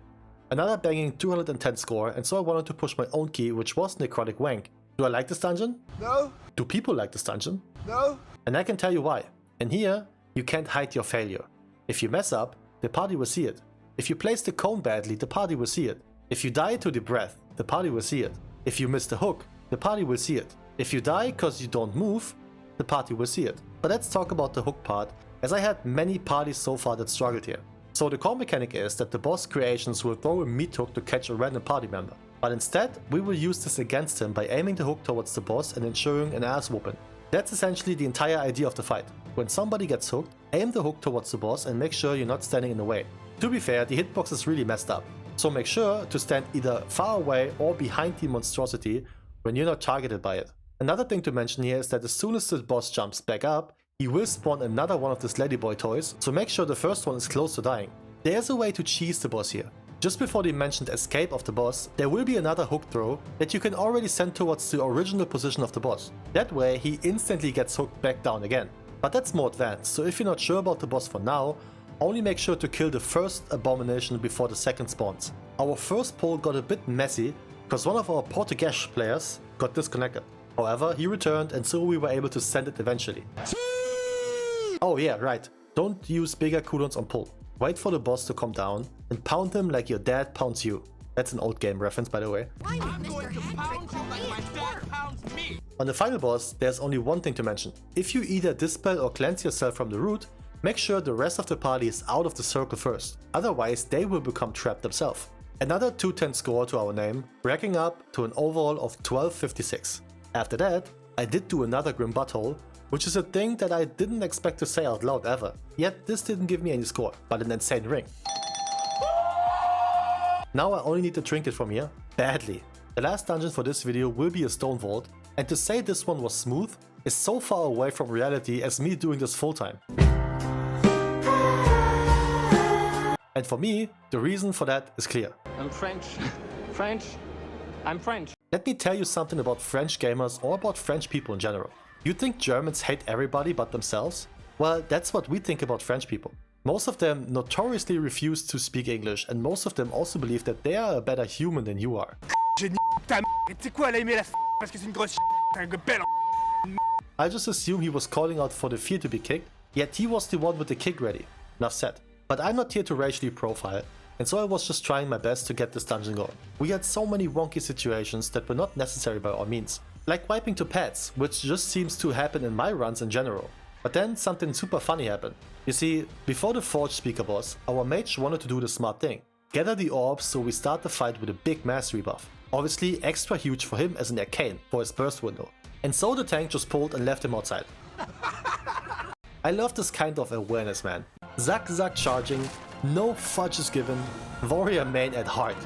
Another banging 210 score, and so I wanted to push my own key, which was Necrotic Wank. Do I like this dungeon? No. Do people like this dungeon? No. And I can tell you why. And here, you can't hide your failure. If you mess up, the party will see it. If you place the cone badly, the party will see it. If you die to the breath, the party will see it. If you miss the hook, the party will see it. If you die because you don't move, the party will see it. But let's talk about the hook part, as I had many parties so far that struggled here. So the core mechanic is that the boss creations will throw a meat hook to catch a random party member. But instead, we will use this against him by aiming the hook towards the boss and ensuring an ass whooping. That's essentially the entire idea of the fight. When somebody gets hooked, aim the hook towards the boss and make sure you're not standing in the way. To be fair, the hitbox is really messed up, so make sure to stand either far away or behind the monstrosity when you're not targeted by it. Another thing to mention here is that as soon as the boss jumps back up, he will spawn another one of the Ladyboy toys, so make sure the first one is close to dying. There's a way to cheese the boss here. Just before the mentioned escape of the boss, there will be another hook throw that you can already send towards the original position of the boss. That way he instantly gets hooked back down again. But that's more advanced, so if you're not sure about the boss for now, only make sure to kill the first abomination before the second spawns. Our first poll got a bit messy because one of our Portuguese players got disconnected. However, he returned and so we were able to send it eventually. Oh yeah, right. Don't use bigger cooldowns on pull. Wait for the boss to come down and pound him like your dad pounds you. That's an old game reference, by the way. I'm going to pound you like my dad pounds me. On the final boss, there's only one thing to mention. If you either dispel or cleanse yourself from the root, make sure the rest of the party is out of the circle first. Otherwise, they will become trapped themselves. Another 210 score to our name, racking up to an overall of 1256. After that, I did do another Grim Butthole, which is a thing that I didn't expect to say out loud ever. Yet this didn't give me any score, but an insane ring. Now I only need the trinket from here, badly. The last dungeon for this video will be a stone vault, and to say this one was smooth is so far away from reality as me doing this full time. And for me, the reason for that is clear. I'm French. I'm French. Let me tell you something about French gamers or about French people in general. You think Germans hate everybody but themselves? Well, that's what we think about French people. Most of them notoriously refuse to speak English, and most of them also believe that they are a better human than you are. I just assume he was calling out for the fear to be kicked, yet he was the one with the kick ready. Enough said. But I'm not here to racially profile, and so I was just trying my best to get this dungeon going. We had so many wonky situations that were not necessary by all means. Like wiping to pads, which just seems to happen in my runs in general. But then something super funny happened. You see, before the Forge Speaker boss, our mage wanted to do the smart thing. Gather the orbs so we start the fight with a big mass rebuff. Obviously extra huge for him as an arcane for his burst window. And so the tank just pulled and left him outside. I love this kind of awareness, man. Zack charging, no fudges given, warrior main at heart.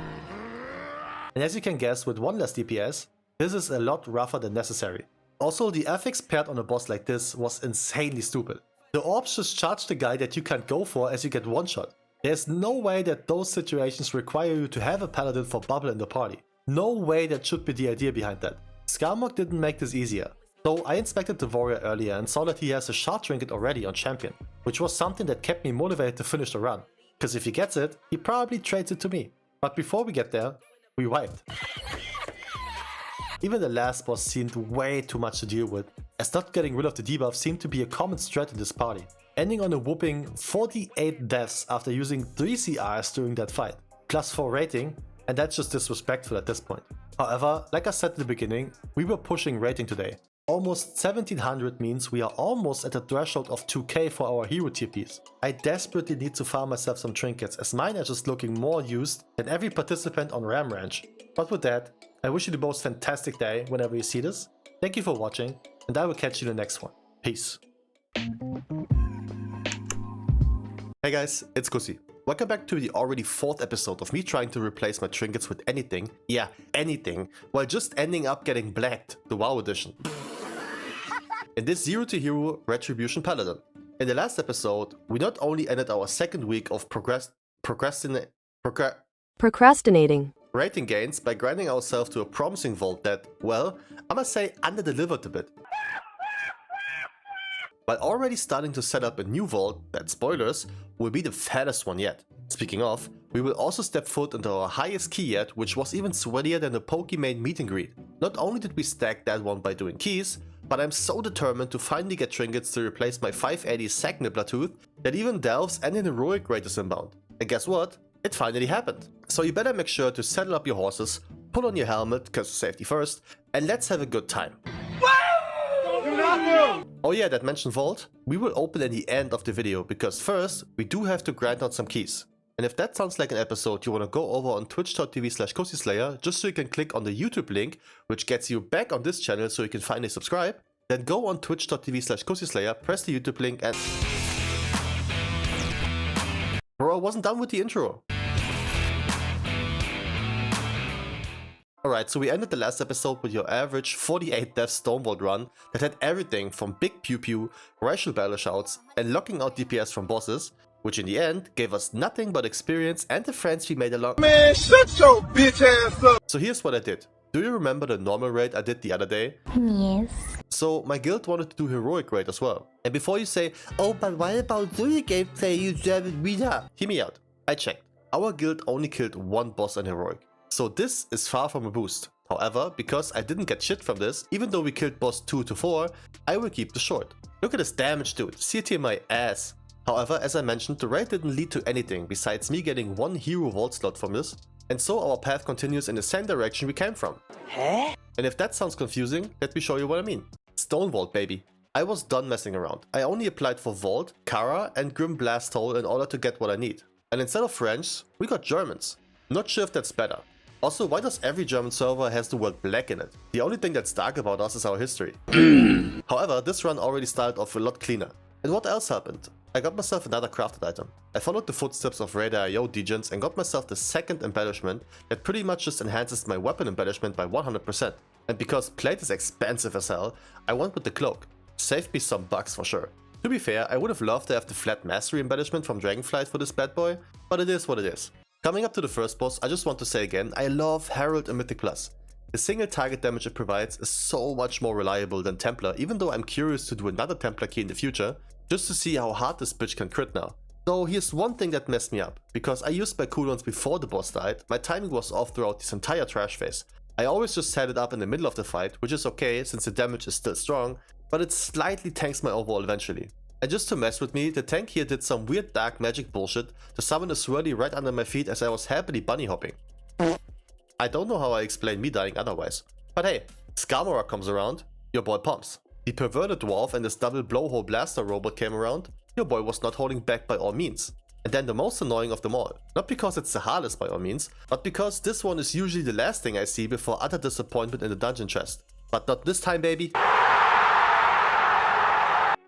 And as you can guess, with one less DPS, this is a lot rougher than necessary. Also, the affix paired on a boss like this was insanely stupid. The orbs just charge the guy that you can't go for as you get one shot. There's no way that those situations require you to have a paladin for bubble in the party. No way that should be the idea behind that. Skarmog didn't make this easier. So I inspected the warrior earlier and saw that he has a shard trinket already on champion, which was something that kept me motivated to finish the run. Cause if he gets it, he probably trades it to me. But before we get there, we wiped. Even the last boss seemed way too much to deal with, as not getting rid of the debuff seemed to be a common strat in this party, ending on a whooping 48 deaths after using 3 CRs during that fight, plus 4 rating, and that's just disrespectful at this point. However, like I said in the beginning, we were pushing rating today. Almost 1700 means we are almost at the threshold of 2k for our hero TPs. I desperately need to farm myself some trinkets as mine are just looking more used than every participant on Ram Ranch. But with that, I wish you the most fantastic day whenever you see this. Thank you for watching, and I will catch you in the next one. Peace. Hey guys, it's Kussi. Welcome back to the already 4th episode of me trying to replace my trinkets with anything, yeah, anything, while just ending up getting blacked, the WoW edition. In this Zero to Hero Retribution Paladin. In the last episode, we not only ended our second week of procrastinating rating gains by grinding ourselves to a promising vault that, well, I must say under-delivered a bit. But already starting to set up a new vault that, spoilers, will be the fattest one yet. Speaking of, we will also step foot into our highest key yet, which was even sweatier than the Pokimane meet and greet. Not only did we stack that one by doing keys, but I'm so determined to finally get trinkets to replace my 580 sack nibbler tooth that even Delves and an heroic rate is inbound. And guess what? It finally happened. So you better make sure to saddle up your horses, put on your helmet, cause safety first, and let's have a good time. Oh yeah, that mentioned vault, we will open at the end of the video, because first, we do have to grind out some keys. And if that sounds like an episode you want to go over on twitch.tv/CozySlayer just so you can click on the YouTube link, which gets you back on this channel so you can finally subscribe, then go on twitch.tv/CozySlayer, press the YouTube link and... Bro, I wasn't done with the intro. Alright, so we ended the last episode with your average 48 death Stonevault run that had everything from big pew pew, racial battle shouts, and locking out DPS from bosses, which in the end gave us nothing but experience and the friends we made along. Man, shut your bitch ass up! So here's what I did. Do you remember the normal raid I did the other day? Yes. So my guild wanted to do heroic raid as well. And before you say, oh but why about doing gameplay, you German reader? Hear me out. I checked. Our guild only killed one boss in heroic. So this is far from a boost. However, because I didn't get shit from this, even though we killed boss 2 to 4, I will keep this short. Look at this damage, dude. See it in my ass. However, as I mentioned, the raid didn't lead to anything besides me getting one hero vault slot from this, and so our path continues in the same direction we came from. Huh? And if that sounds confusing, let me show you what I mean. Stone Vault, baby. I was done messing around. I only applied for Vault, Kara and Grim Blast Hole in order to get what I need. And instead of French, we got Germans. Not sure if that's better. Also, why does every German server has the word black in it? The only thing that's dark about us is our history. However, this run already started off a lot cleaner. And what else happened? I got myself another crafted item. I followed the footsteps of Radar.io degens and got myself the second embellishment that pretty much just enhances my weapon embellishment by 100%. And because plate is expensive as hell, I went with the cloak. Saved me some bucks for sure. To be fair, I would have loved to have the flat mastery embellishment from Dragonflight for this bad boy, but it is what it is. Coming up to the first boss, I just want to say again, I love Herald and Mythic Plus. The single target damage it provides is so much more reliable than Templar, even though I'm curious to do another Templar key in the future, just to see how hard this bitch can crit now. So here's one thing that messed me up, because I used my cooldowns before the boss died, my timing was off throughout this entire trash phase. I always just set it up in the middle of the fight, which is okay since the damage is still strong, but it slightly tanks my overall eventually. And just to mess with me, the tank here did some weird dark magic bullshit to summon a swirly right under my feet as I was happily bunny hopping. I don't know how I explain me dying otherwise. But hey, Skarmorer comes around, your boy pumps. The perverted dwarf and his double blowhole blaster robot came around, your boy was not holding back by all means. And then the most annoying of them all, not because it's the hardest by all means, but because this one is usually the last thing I see before utter disappointment in the dungeon chest. But not this time, baby.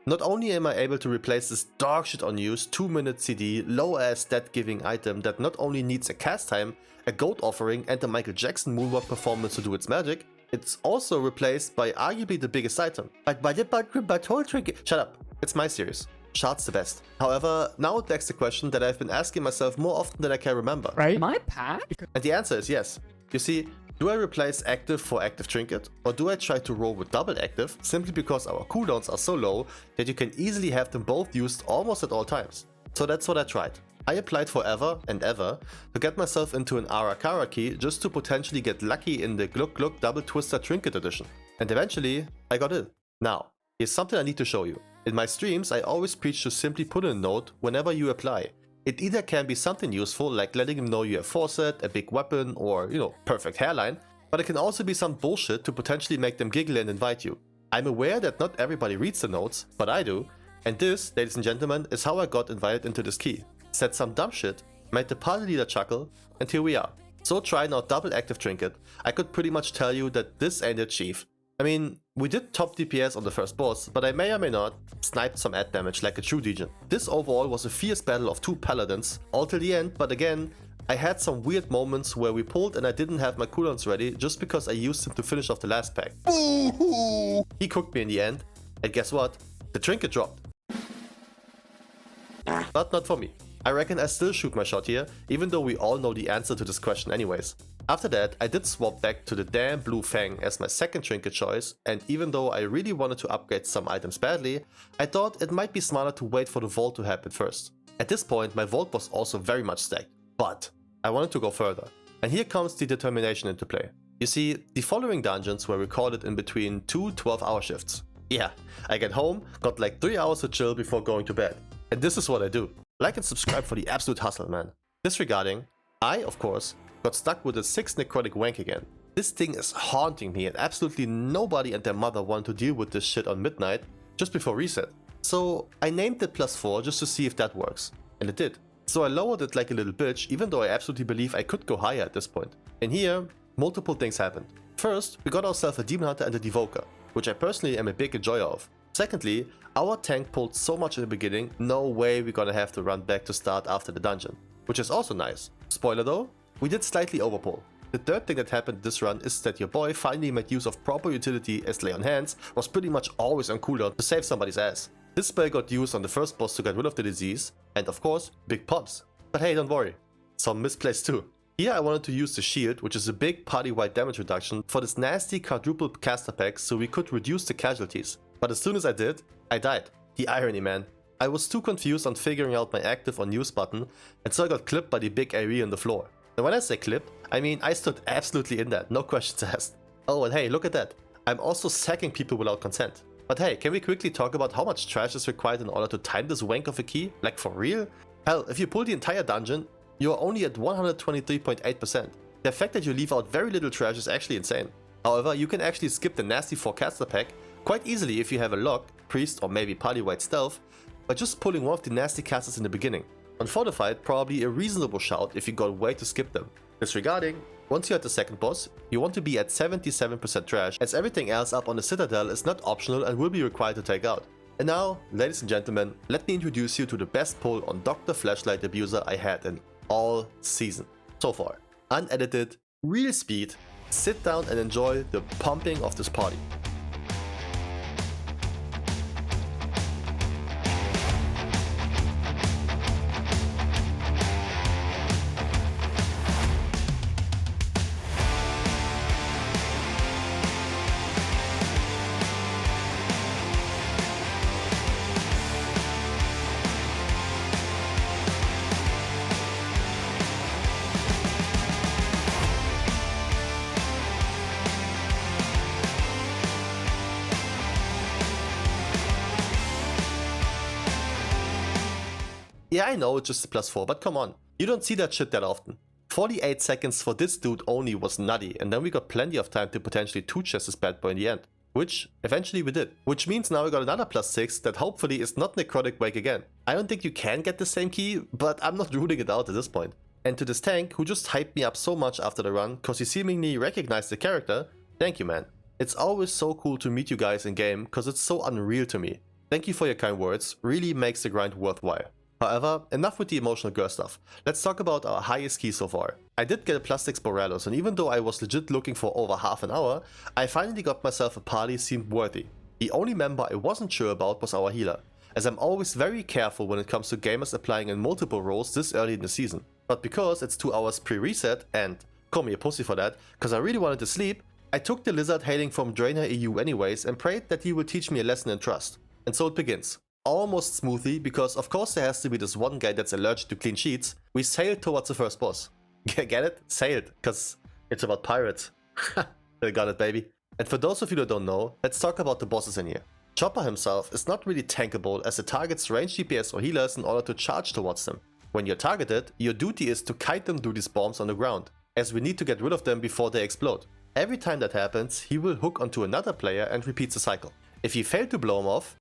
Not only am I able to replace this dog shit unused 2-minute CD, low ass stat giving item that not only needs a cast time, a goat offering and a Michael Jackson moonwalk performance to do its magic, it's also replaced by arguably the biggest item. But whole trinket. Shut up. It's my series. Shard's the best. However, now it begs the question that I've been asking myself more often than I can remember. Right? Am I Pat? And the answer is yes. You see, do I replace active for active trinket, or do I try to roll with double active simply because our cooldowns are so low that you can easily have them both used almost at all times? So that's what I tried. I applied forever and ever to get myself into an Arakara key just to potentially get lucky in the Gluck Gluck Double Twister Trinket edition. And eventually, I got in. Now, here's something I need to show you. In my streams, I always preach to simply put in a note whenever you apply. It either can be something useful, like letting them know you have foresight, a big weapon, or, perfect hairline, but it can also be some bullshit to potentially make them giggle and invite you. I'm aware that not everybody reads the notes, but I do, and this, ladies and gentlemen, is how I got invited into this key. Said some dumb shit, made the party leader chuckle, and here we are. So trying out double active trinket, I could pretty much tell you that this ain't it, chief. I mean, we did top DPS on the first boss, but I may or may not sniped some ad damage like a true degen. This overall was a fierce battle of two paladins, all till the end, but again, I had some weird moments where we pulled and I didn't have my cooldowns ready just because I used him to finish off the last pack. He cooked me in the end, and guess what? The trinket dropped. But not for me. I reckon I still shoot my shot here, even though we all know the answer to this question anyways. After that, I did swap back to the damn Blue Fang as my second trinket choice, and even though I really wanted to upgrade some items badly, I thought it might be smarter to wait for the vault to happen first. At this point, my vault was also very much stacked, but I wanted to go further. And here comes the determination into play. You see, the following dungeons were recorded in between 2 12-hour shifts. Yeah, I get home, got like 3 hours to chill before going to bed. And this is what I do. Like and subscribe for the absolute hustle, man. Disregarding, I, of course, got stuck with a 6 necrotic wank again. This thing is haunting me and absolutely nobody and their mother want to deal with this shit on midnight, just before reset. So I named it +4 just to see if that works. And it did. So I lowered it like a little bitch, even though I absolutely believe I could go higher at this point. And here, multiple things happened. First, we got ourselves a Demon Hunter and a Devoker, which I personally am a big enjoyer of. Secondly, our tank pulled so much in the beginning, no way we're gonna have to run back to start after the dungeon, which is also nice. Spoiler though, we did slightly overpull. The third thing that happened this run is that your boy finally made use of proper utility, as Lay on Hands was pretty much always on cooldown to save somebody's ass. This spell got used on the first boss to get rid of the disease, and of course, big pumps. But hey, don't worry, some misplaced too. Here I wanted to use the shield, which is a big party-wide damage reduction, for this nasty quadruple caster pack so we could reduce the casualties. But as soon as I did, I died. The irony, man. I was too confused on figuring out my active or news button, and so I got clipped by the big AoE on the floor. And when I say clipped, I mean I stood absolutely in that, no questions asked. Oh, and hey, look at that. I'm also sacking people without consent. But hey, can we quickly talk about how much trash is required in order to time this wank of a key? Like for real? Hell, if you pull the entire dungeon, you are only at 123.8%. The fact that you leave out very little trash is actually insane. However, you can actually skip the nasty 4-caster pack quite easily if you have a lock, priest or maybe party-wide stealth, by just pulling one of the nasty casters in the beginning. Unfortified, probably a reasonable shout if you got a way to skip them. Disregarding, once you're at the second boss, you want to be at 77% trash, as everything else up on the Citadel is not optional and will be required to take out. And now, ladies and gentlemen, let me introduce you to the best pull on Dr. Flashlight Abuser I had in all season. So far, unedited, real speed, sit down and enjoy the pumping of this party. Yeah, I know it's just a +4, but come on. You don't see that shit that often. 48 seconds for this dude only was nutty, and then we got plenty of time to potentially 2-chest this bad boy in the end. Which, eventually we did. Which means now we got another +6 that hopefully is not Necrotic Wake again. I don't think you can get the same key, but I'm not ruling it out at this point. And to this tank, who just hyped me up so much after the run, cause he seemingly recognized the character, thank you, man. It's always so cool to meet you guys in game, cause it's so unreal to me. Thank you for your kind words, really makes the grind worthwhile. However, enough with the emotional girl stuff. Let's talk about our highest key so far. I did get a +6 Borealos, and even though I was legit looking for over half an hour, I finally got myself a party seemed worthy. The only member I wasn't sure about was our healer, as I'm always very careful when it comes to gamers applying in multiple roles this early in the season. But because it's 2 hours pre-reset, and call me a pussy for that, cause I really wanted to sleep, I took the lizard hailing from Draenor EU anyways and prayed that he would teach me a lesson in trust. And so it begins. Almost smoothly, because of course there has to be this one guy that's allergic to clean sheets, we sailed towards the first boss. Get it? Sailed, cause it's about pirates. I got it, baby. And for those of you that don't know, let's talk about the bosses in here. Chopper himself is not really tankable, as it targets range DPS or healers in order to charge towards them. When you're targeted, your duty is to kite them through these bombs on the ground, as we need to get rid of them before they explode. Every time that happens, he will hook onto another player and repeats the cycle. If you fail to blow him off,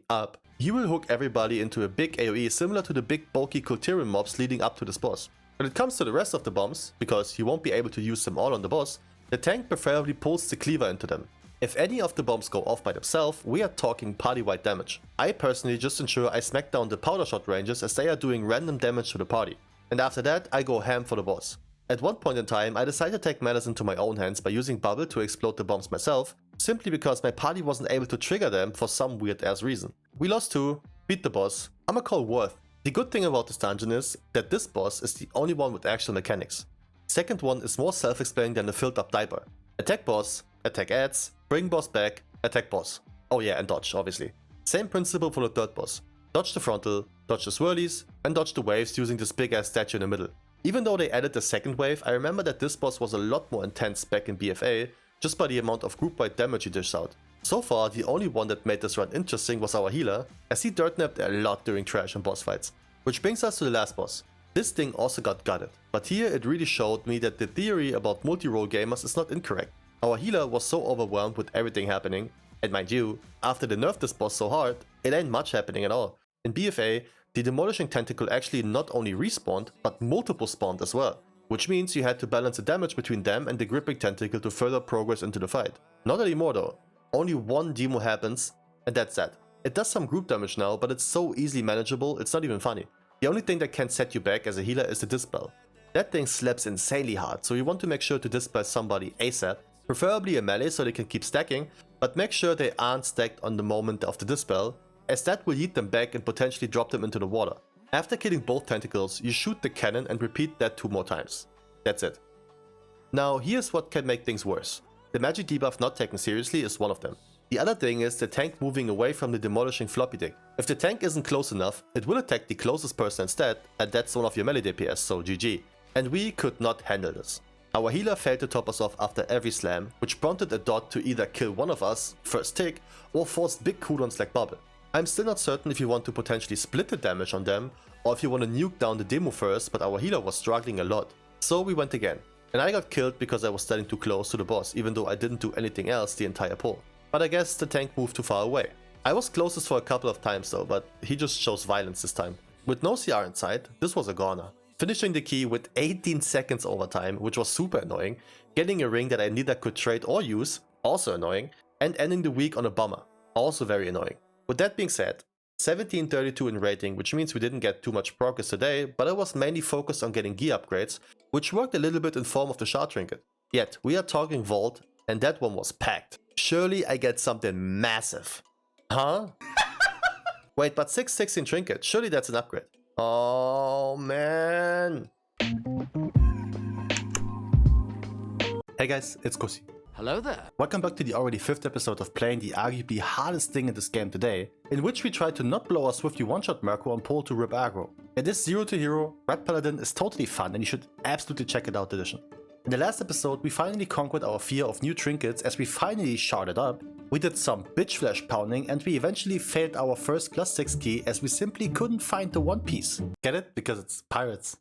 up, he will hook everybody into a big AoE similar to the big bulky Kultiran mobs leading up to this boss. When it comes to the rest of the bombs, because he won't be able to use them all on the boss, the tank preferably pulls the cleaver into them. If any of the bombs go off by themselves, we are talking party-wide damage. I personally just ensure I smack down the powder shot ranges as they are doing random damage to the party. And after that, I go ham for the boss. At one point in time, I decided to take matters into my own hands by using bubble to explode the bombs myself, simply because my party wasn't able to trigger them for some weird ass reason. We lost 2, beat the boss. I'ma call worth. The good thing about this dungeon is that this boss is the only one with actual mechanics. Second one is more self-explaining than a filled up diaper. Attack boss, attack adds, bring boss back, attack boss. Oh yeah, and dodge, obviously. Same principle for the third boss. Dodge the frontal, dodge the swirlies, and dodge the waves using this big ass statue in the middle. Even though they added the second wave, I remember that this boss was a lot more intense back in BFA, just by the amount of group-wide damage he dished out. So far, the only one that made this run interesting was our healer, as he dirt-napped a lot during trash and boss fights. Which brings us to the last boss. This thing also got gutted, but here it really showed me that the theory about multi-role gamers is not incorrect. Our healer was so overwhelmed with everything happening, and mind you, after they nerfed this boss so hard, it ain't much happening at all. In BFA, the demolishing tentacle actually not only respawned, but multiple spawned as well. Which means you had to balance the damage between them and the gripping tentacle to further progress into the fight. Not anymore though. Only one demo happens, and that's that. It does some group damage now, but it's so easily manageable, it's not even funny. The only thing that can set you back as a healer is the dispel. That thing slaps insanely hard, so you want to make sure to dispel somebody ASAP, preferably a melee so they can keep stacking, but make sure they aren't stacked on the moment of the dispel, as that will yeet them back and potentially drop them into the water. After killing both tentacles, you shoot the cannon and repeat that 2 more times. That's it. Now here's what can make things worse. The magic debuff not taken seriously is one of them. The other thing is the tank moving away from the demolishing floppy dick. If the tank isn't close enough, it will attack the closest person instead, and that's one of your melee DPS, so GG. And we could not handle this. Our healer failed to top us off after every slam, which prompted a dot to either kill one of us, first tick, or forced big cooldowns like Bubble. I'm still not certain if you want to potentially split the damage on them, or if you want to nuke down the demo first, but our healer was struggling a lot. So we went again. And I got killed because I was standing too close to the boss, even though I didn't do anything else the entire pull. But I guess the tank moved too far away. I was closest for a couple of times though, but he just chose violence this time. With no CR in sight, this was a goner. Finishing the key with 18 seconds overtime, which was super annoying, getting a ring that I neither could trade or use, also annoying, and ending the week on a bummer, also very annoying. With that being said, 1732 in rating, which means we didn't get too much progress today, but I was mainly focused on getting gear upgrades, which worked a little bit in form of the shard trinket. Yet, we are talking vault, and that one was packed. Surely I get something massive. Huh? Wait, but 616 trinket, surely that's an upgrade. Oh man. Hey guys, it's Kusi. Hello there. Welcome back to the already 5th episode of playing the arguably hardest thing in this game today, in which we try to not blow our swiftly one-shot Merco on pole to rip aggro. In this 0 to hero, Ret Paladin is totally fun and you should absolutely check it out edition. In the last episode, we finally conquered our fear of new trinkets as we finally sharded up, we did some bitch flesh pounding, and we eventually failed our first +6 key as we simply couldn't find the one piece. Get it? Because it's pirates.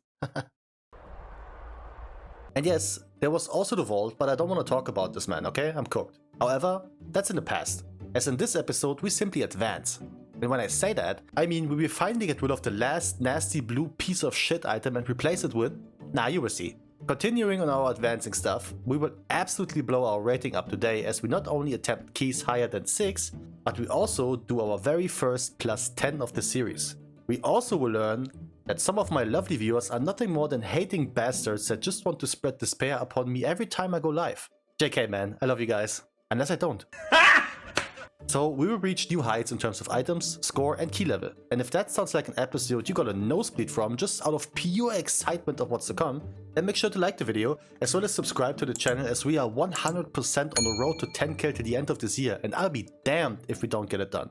And yes, there was also the vault, but I don't want to talk about this, man, okay? I'm cooked. However, that's in the past, as in this episode we simply advance. And when I say that, I mean we will finally get rid of the last nasty blue piece of shit item and replace it with... Nah, you will see. Continuing on our advancing stuff, we will absolutely blow our rating up today as we not only attempt keys higher than 6, but we also do our very first +10 of the series. We also will learn that some of my lovely viewers are nothing more than hating bastards that just want to spread despair upon me every time I go live. JK man, I love you guys. Unless I don't. So we will reach new heights in terms of items, score and key level. And if that sounds like an episode you got a nosebleed from just out of pure excitement of what's to come, then make sure to like the video as well as subscribe to the channel as we are 100% on the road to 10k to the end of this year and I'll be damned if we don't get it done.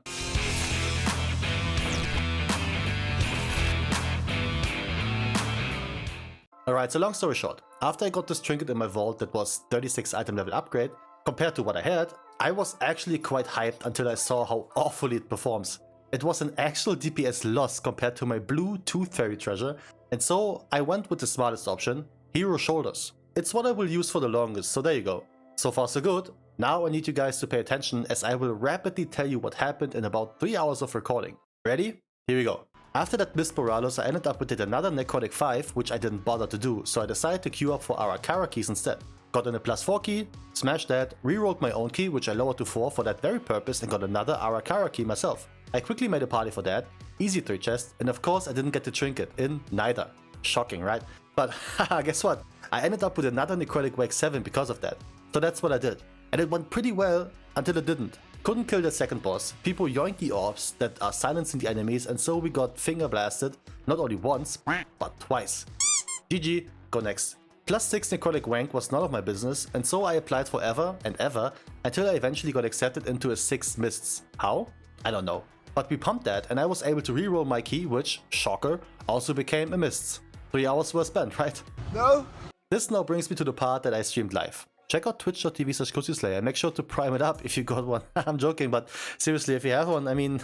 Alright, so long story short, after I got this trinket in my vault that was 36 item level upgrade, compared to what I had, I was actually quite hyped until I saw how awfully it performs. It was an actual DPS loss compared to my blue tooth fairy treasure, and so I went with the smartest option, Hero Shoulders. It's what I will use for the longest, so there you go. So far so good. Now I need you guys to pay attention as I will rapidly tell you what happened in about 3 hours of recording. Ready? Here we go. After that Miss Boralos, I ended up with another Necrotic 5, which I didn't bother to do, so I decided to queue up for Arakara keys instead. Got in a +4 key, smashed that, rerolled my own key which I lowered to 4 for that very purpose and got another Arakara key myself. I quickly made a party for that, easy 3 chests, and of course I didn't get the trinket in neither. Shocking, right? But haha, guess what? I ended up with another Necrotic Wake 7 because of that. So that's what I did. And it went pretty well until it didn't. Couldn't kill the second boss, people yoinked the orbs that are silencing the enemies and so we got finger blasted, not only once, but twice. GG, go next. +6 Necrotic Wank was none of my business and so I applied forever and ever until I eventually got accepted into a 6 Mists. How? I don't know. But we pumped that and I was able to reroll my key which, shocker, also became a Mists. 3 hours were spent, right? No? This now brings me to the part that I streamed live. Check out twitch.tv/KusiSlayer and make sure to prime it up if you got one. I'm joking, but seriously, if you have one, I mean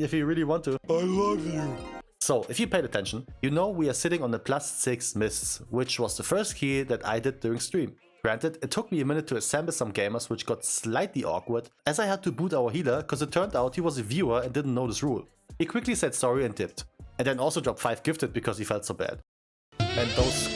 if you really want to. I love you. So, if you paid attention, you know we are sitting on the +6 Mists, which was the first key that I did during stream. Granted, it took me a minute to assemble some gamers, which got slightly awkward, as I had to boot our healer, cause it turned out he was a viewer and didn't know this rule. He quickly said sorry and dipped. And then also dropped 5 gifted because he felt so bad. And those...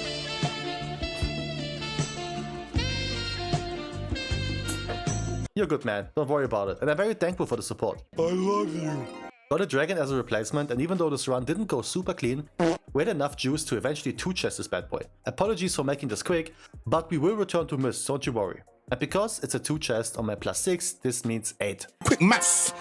You're good, man. Don't worry about it. And I'm very thankful for the support. I love you. Got a dragon as a replacement, and even though this run didn't go super clean, we had enough juice to eventually 2-chest this bad boy. Apologies for making this quick, but we will return to Mist, don't you worry. And because it's a 2-chest on my +6, this means 8. Quick maths.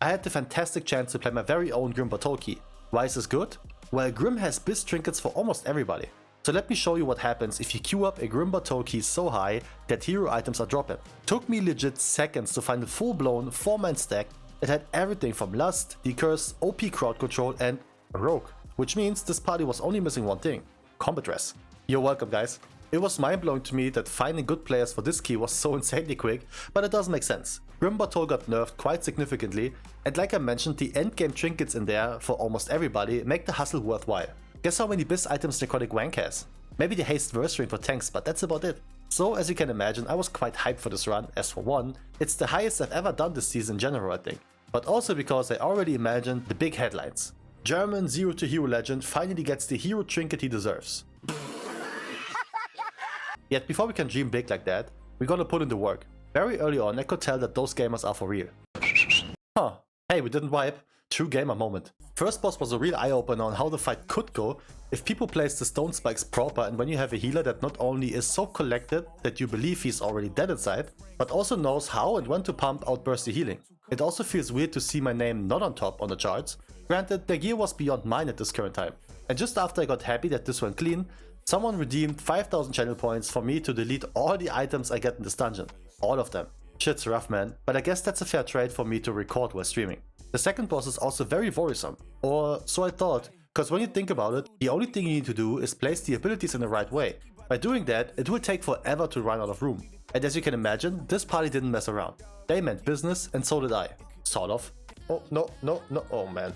I had the fantastic chance to play my very own Grim Battle key. Why is this good? Well, Grim has BIS trinkets for almost everybody. So let me show you what happens if you queue up a Grim Battle key so high that hero items are dropping. Took me legit seconds to find a full-blown 4-man stack that had everything from Lust, Decurse, OP crowd control and a Rogue. Which means this party was only missing one thing: combat dress. You're welcome, guys. It was mind-blowing to me that finding good players for this key was so insanely quick, but it does make sense. Grim Battle got nerfed quite significantly, and like I mentioned, the endgame trinkets in there for almost everybody make the hustle worthwhile. Guess how many BIS items Necrotic Wank has? Maybe the haste verse ring for tanks, but that's about it. So as you can imagine, I was quite hyped for this run, as for one, it's the highest I've ever done this season in general, I think. But also because I already imagined the big headlines. German 0 to hero legend finally gets the hero trinket he deserves. Yet before we can dream big like that, we gotta put in the work. Very early on I could tell that those gamers are for real. Huh, hey, we didn't wipe. True gamer moment. First boss was a real eye-opener on how the fight could go if people place the stone spikes proper, and when you have a healer that not only is so collected that you believe he's already dead inside, but also knows how and when to pump out bursty healing. It also feels weird to see my name not on top on the charts. Granted, their gear was beyond mine at this current time. And just after I got happy that this went clean, someone redeemed 5000 channel points for me to delete all the items I get in this dungeon. All of them. Shit's rough, man, but I guess that's a fair trade for me to record while streaming. The second boss is also very worrisome, or so I thought, because when you think about it, the only thing you need to do is place the abilities in the right way. By doing that, it will take forever to run out of room. And as you can imagine, this party didn't mess around. They meant business, and so did I. Sort of. Oh, no, oh man.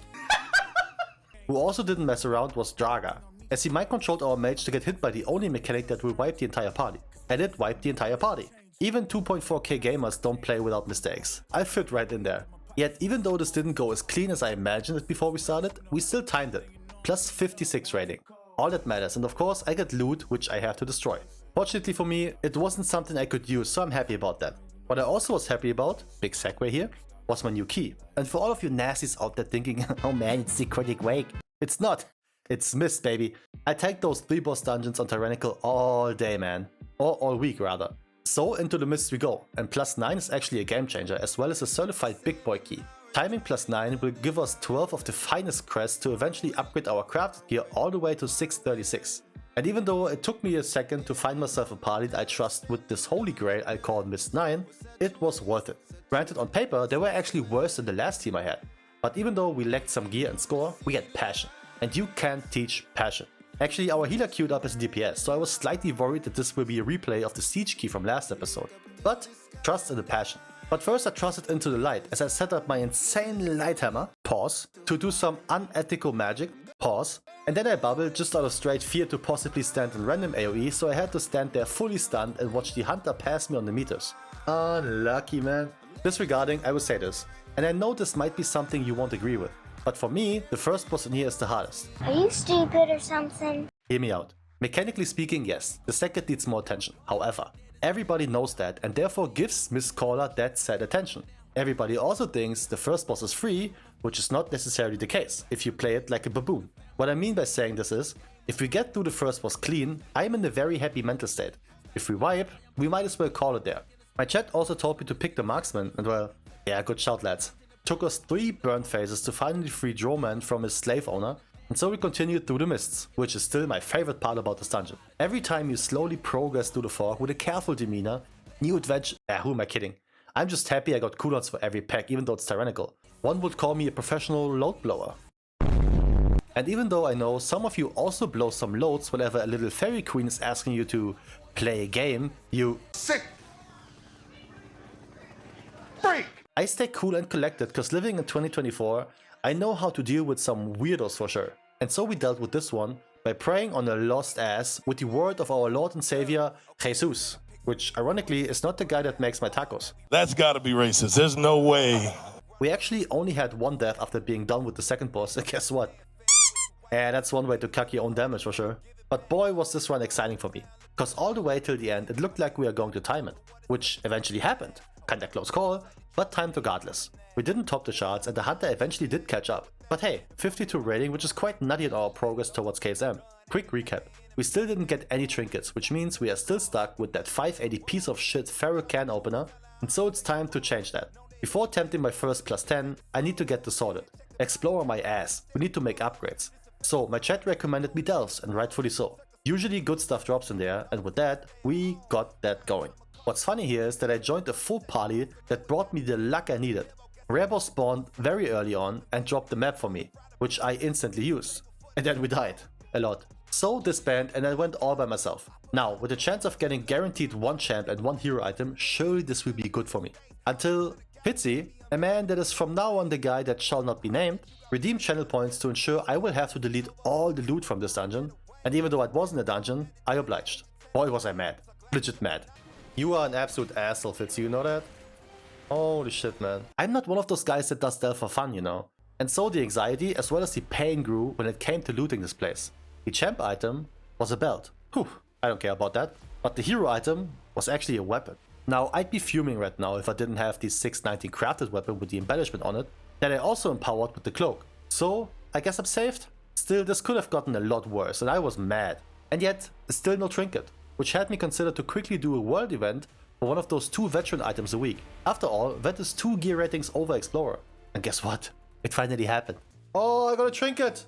Who also didn't mess around was Draga, as he mind-controlled our mage to get hit by the only mechanic that will wipe the entire party. And it wiped the entire party. Even 2.4k gamers don't play without mistakes. I fit right in there. Yet even though this didn't go as clean as I imagined it before we started, we still timed it. Plus 56 rating. All that matters, and of course I get loot which I have to destroy. Fortunately for me, it wasn't something I could use, so I'm happy about that. What I also was happy about, big segue here, was my new key. And for all of you nasties out there thinking, oh man, it's Necrotic Wake. It's not. It's Mist, baby. I tagged those 3 boss dungeons on Tyrannical all day, man. Or all week rather. So into the Mist we go, and +9 is actually a game changer as well as a certified big boy key. Timing +9 will give us 12 of the finest crests to eventually upgrade our crafted gear all the way to 636. And even though it took me a second to find myself a party that I trust with this holy grail I call Mist 9, it was worth it. Granted, on paper they were actually worse than the last team I had, but even though we lacked some gear and score, we had passion. And you can't teach passion. Actually, our healer queued up as DPS, so I was slightly worried that this will be a replay of the siege key from last episode. But trust in the passion. But first I trusted into the light as I set up my insane light hammer, pause, to do some unethical magic, pause, and then I bubbled just out of straight fear to possibly stand in random AoE, so I had to stand there fully stunned and watch the hunter pass me on the meters. Unlucky, man. Disregarding, I will say this, and I know this might be something you won't agree with. But for me, the first boss in here is the hardest. Are you stupid or something? Hear me out. Mechanically speaking, yes, the second needs more attention. However, everybody knows that and therefore gives Miss Caller that said attention. Everybody also thinks the first boss is free, which is not necessarily the case if you play it like a baboon. What I mean by saying this is, if we get through the first boss clean, I'm in a very happy mental state. If we wipe, we might as well call it there. My chat also told me to pick the marksman, and well, yeah, good shout lads. Took us 3 burn phases to finally free Droman from his slave owner, and so we continued through the mists, which is still my favorite part about this dungeon. Every time you slowly progress through the fog with a careful demeanor, new adventure. Who am I kidding? I'm just happy I got cooldowns for every pack, even though it's tyrannical. One would call me a professional load blower. And even though I know some of you also blow some loads whenever a little fairy queen is asking you to play a game, you Sick. Freak. I stay cool and collected because living in 2024, I know how to deal with some weirdos for sure. And so we dealt with this one by praying on a lost ass with the word of our Lord and Savior, Jesus. Which ironically is not the guy that makes my tacos. That's gotta be racist. There's no way. We actually only had 1 death after being done with the second boss, and guess what? Yeah, that's one way to cuck your own damage for sure. But boy was this run exciting for me, cause all the way till the end it looked like we were going to time it, which eventually happened. Kinda close call, but timed regardless. We didn't top the charts and the hunter eventually did catch up. But hey, 52 rating, which is quite nutty in our progress towards KSM. Quick recap. We still didn't get any trinkets, which means we are still stuck with that 580 piece of shit feral can opener, and so it's time to change that. Before attempting my first +10, I need to get this sorted. Explorer my ass, we need to make upgrades. So my chat recommended me delves, and rightfully so. Usually good stuff drops in there, and with that, we got that going. What's funny here is that I joined a full party that brought me the luck I needed. Rarebo spawned very early on and dropped the map for me, which I instantly used. And then we died. A lot. So disbanded and I went all by myself. Now, with the chance of getting guaranteed one champ and one hero item, surely this will be good for me. Until Pitsy, a man that is from now on the guy that shall not be named, redeemed channel points to ensure I will have to delete all the loot from this dungeon, and even though it wasn't a dungeon, I obliged. Boy was I mad. Legit mad. You are an absolute asshole, Fitzy, you know that? Holy shit, man. I'm not one of those guys that does stealth for fun, you know. And so the anxiety as well as the pain grew when it came to looting this place. The champ item was a belt. Whew, I don't care about that. But the hero item was actually a weapon. Now, I'd be fuming right now if I didn't have the 619 crafted weapon with the embellishment on it, that I also empowered with the cloak. So, I guess I'm saved? Still, this could have gotten a lot worse and I was mad. And yet, still no trinket, which had me consider to quickly do a world event for one of those 2 veteran items a week. After all, that is 2 gear ratings over Explorer. And guess what? It finally happened. Oh, I got a trinket!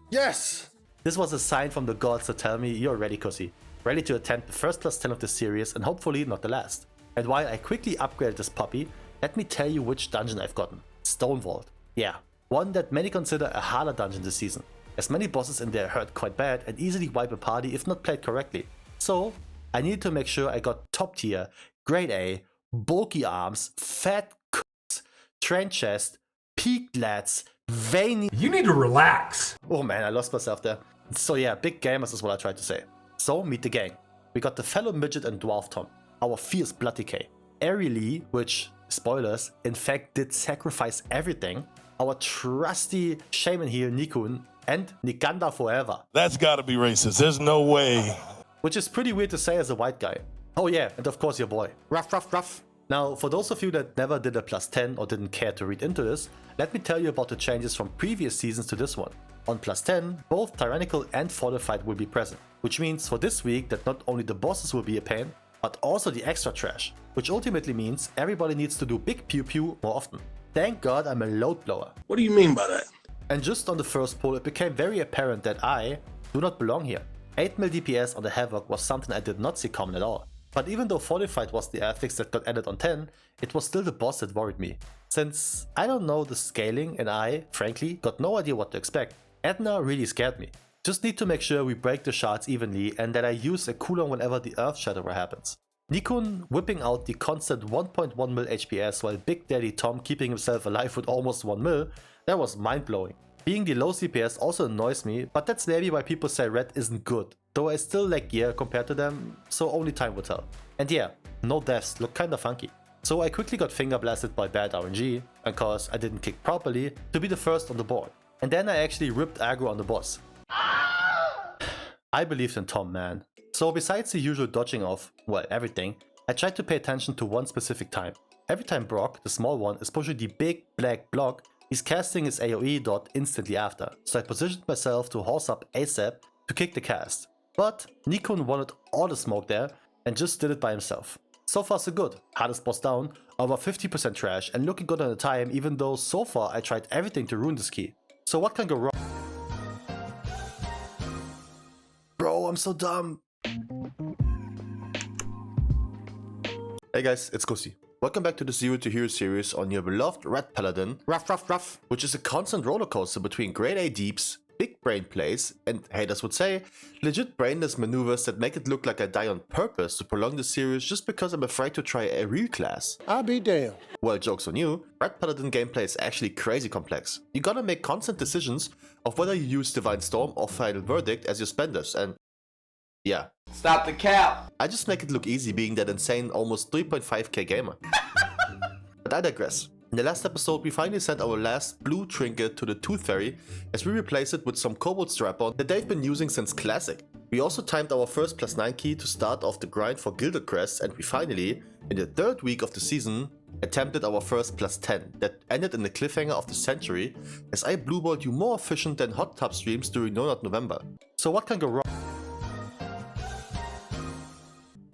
Yes! This was a sign from the gods to tell me you're ready, Cussy. Ready to attempt the first +10 of this series and hopefully not the last. And while I quickly upgraded this puppy, let me tell you which dungeon I've gotten. Stone Vault. Yeah, one that many consider a harder dungeon this season, as many bosses in there hurt quite bad and easily wipe a party if not played correctly. So, I needed to make sure I got top tier, grade A, bulky arms, fat cooks, train chest, peaked lats, veiny... You need to relax. Oh man, I lost myself there. So yeah, big gamers is what I tried to say. So, meet the gang. We got the fellow midget and dwarf Tom, our fierce blood decay. Ari Lee, which, spoilers, in fact did sacrifice everything. Our trusty shaman here, Nikun, and Nikanda forever. That's gotta be racist. There's no way. Which is pretty weird to say as a white guy. Oh yeah, and of course your boy. Ruff. Now, for those of you that never did a +10 or didn't care to read into this, let me tell you about the changes from previous seasons to this one. On +10, both Tyrannical and Fortified will be present, which means for this week that not only the bosses will be a pain, but also the extra trash, which ultimately means everybody needs to do big pew pew more often. Thank God I'm a load blower. What do you mean by that? And just on the first poll it became very apparent that I do not belong here. 8mm DPS on the Havoc was something I did not see coming at all. But even though Fortified was the affix that got added on 10, it was still the boss that worried me. Since I don't know the scaling and I, frankly, got no idea what to expect. Edna really scared me. Just need to make sure we break the shards evenly and that I use a cooldown whenever the Earth Shadower happens. Nikun whipping out the constant 1.1 mil HPS while Big Daddy Tom keeping himself alive with almost 1 mil, that was mind blowing. Being the low CPS also annoys me, but that's maybe why people say Ret isn't good, though I still lack gear compared to them, so only time will tell. And yeah, no deaths look kinda funky. So I quickly got finger blasted by bad RNG, and cause I didn't kick properly, to be the first on the board. And then I actually ripped aggro on the boss. I believed in Tom, man. So besides the usual dodging of, well, everything, I tried to pay attention to one specific time. Every time Brock, the small one, is pushing the big black block, he's casting his AoE dot instantly after, so I positioned myself to horse up ASAP to kick the cast. But Nikun wanted all the smoke there and just did it by himself. So far so good, hardest boss down, over 50% trash and looking good on the time even though so far I tried everything to ruin this key. So what can go wrong? Bro, I'm so dumb. Hey guys, it's Kusi. Welcome back to the Zero to Hero series on your beloved Ret Paladin, which is a constant rollercoaster between grade A deeps, big brain plays, and haters would say, legit brainless maneuvers that make it look like I die on purpose to prolong the series just because I'm afraid to try a real class. I'll be damned. Well, joke's on you, Ret Paladin gameplay is actually crazy complex. You gotta make constant decisions of whether you use Divine Storm or Final Verdict as your spenders, and yeah. Stop the cap. I just make it look easy being that insane almost 3.5k gamer. But I digress. In the last episode, we finally sent our last blue trinket to the Tooth Fairy as we replace it with some Kobold strap-on that they've been using since Classic. We also timed our first +9 key to start off the grind for Gilded Crest, and we finally, in the 3rd week of the season, attempted our first +10 that ended in the cliffhanger of the century as I blueballed you more efficient than hot tub streams during No Nut November. So what can go wrong?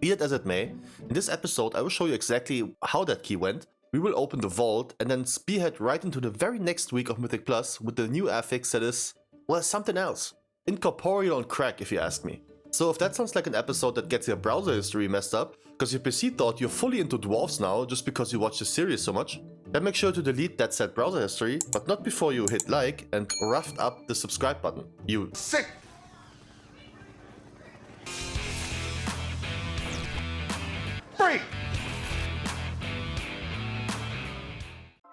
Be it as it may, in this episode I will show you exactly how that key went. We will open the vault and then spearhead right into the very next week of Mythic Plus with the new affix that is, well, something else. Incorporeal on crack, if you ask me. So if that sounds like an episode that gets your browser history messed up, because your PC thought you're fully into dwarves now just because you watch the series so much, then make sure to delete that said browser history, but not before you hit like and roughed up the subscribe button. You sick! Freak!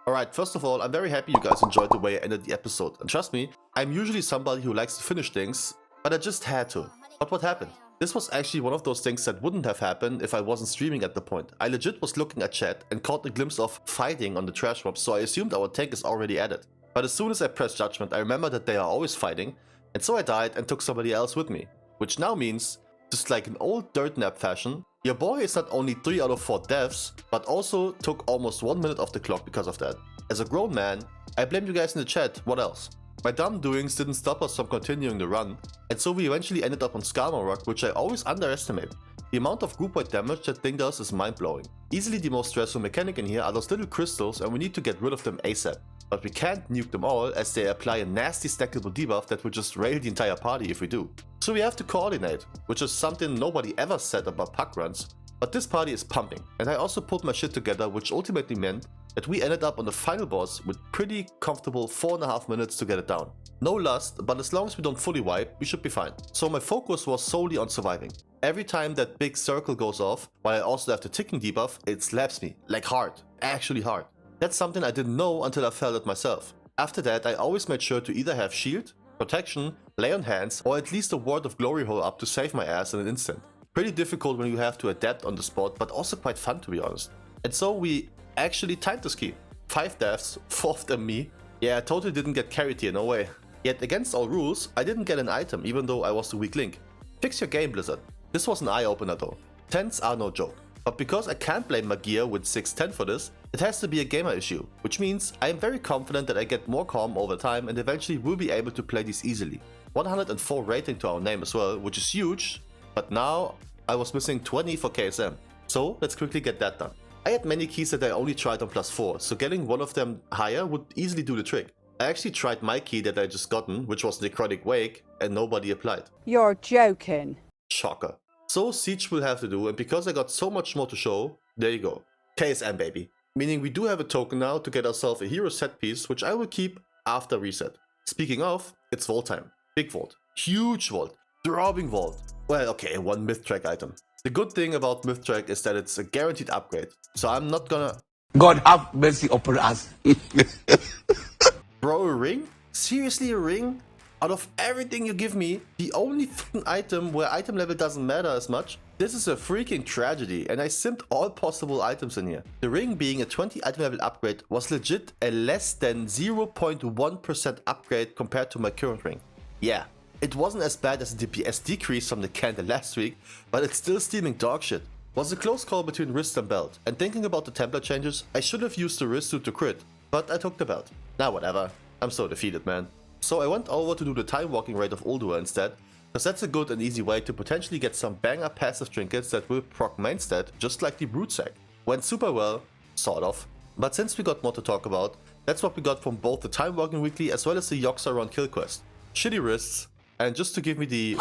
Alright, first of all, I'm very happy you guys enjoyed the way I ended the episode. And trust me, I'm usually somebody who likes to finish things, but I just had to. But what happened? This was actually one of those things that wouldn't have happened if I wasn't streaming at the point. I legit was looking at chat and caught a glimpse of fighting on the trash mob, so I assumed our tank is already added. But as soon as I pressed judgment, I remember that they are always fighting, and so I died and took somebody else with me. Which now means, just like in old dirt nap fashion, your boy is not only 3 out of 4 deaths, but also took almost 1 minute off the clock because of that. As a grown man, I blame you guys in the chat, what else? My dumb doings didn't stop us from continuing the run, and so we eventually ended up on Skarmo Rock, which I always underestimate. The amount of group-wide damage that thing does is mind-blowing. Easily the most stressful mechanic in here are those little crystals, and we need to get rid of them ASAP. But we can't nuke them all as they apply a nasty stackable debuff that will just rail the entire party if we do. So we have to coordinate, which is something nobody ever said about puck runs. But this party is pumping, and I also pulled my shit together, which ultimately meant that we ended up on the final boss with pretty comfortable 4.5 minutes to get it down. No lust, but as long as we don't fully wipe, we should be fine. So my focus was solely on surviving. Every time that big circle goes off, while I also have the ticking debuff, it slaps me, like hard, actually hard. That's something I didn't know until I felt it myself. After that, I always made sure to either have shield, protection, lay on hands, or at least a ward of glory hole up to save my ass in an instant. Pretty difficult when you have to adapt on the spot, but also quite fun to be honest. And so we actually timed this key. 5 deaths, 4 of them me. Yeah, I totally didn't get carried here, no way. Yet against all rules, I didn't get an item even though I was the weak link. Fix your game, Blizzard. This was an eye-opener though. 10s are no joke. But because I can't blame my gear with 610 for this, it has to be a gamer issue, which means I am very confident that I get more calm over time and eventually will be able to play these easily. 104 rating to our name as well, which is huge, but now I was missing 20 for KSM. So let's quickly get that done. I had many keys that I only tried on +4, so getting one of them higher would easily do the trick. I actually tried my key that I just gotten, which was Necrotic Wake, and nobody applied. You're joking. Shocker. So Siege will have to do, and because I got so much more to show, there you go. KSM baby. Meaning we do have a token now to get ourselves a hero set piece, which I will keep after reset. Speaking of, it's vault time. Big vault. Huge vault. Throbbing vault. Well, okay, 1 myth track item. The good thing about myth track is that it's a guaranteed upgrade. So I'm not gonna... God have mercy upon us. Bro, a ring? Seriously, a ring? Out of everything you give me, the only fucking item where item level doesn't matter as much? This is a freaking tragedy, and I simped all possible items in here. The ring being a 20 item level upgrade was legit a less than 0.1% upgrade compared to my current ring. Yeah, it wasn't as bad as the DPS decrease from the candle last week, but it's still steaming dog shit. Was a close call between wrist and belt, and thinking about the template changes, I should have used the wrist suit to crit, but I took the belt. Now whatever, I'm so defeated, man. So I went over to do the time walking raid of Ulduar instead, because that's a good and easy way to potentially get some banger passive trinkets that will proc main stat just like the Brute Sack. Went super well, sort of. But since we got more to talk about, that's what we got from both the time walking weekly as well as the Yoxaron kill quest. Shitty wrists, and just to give me the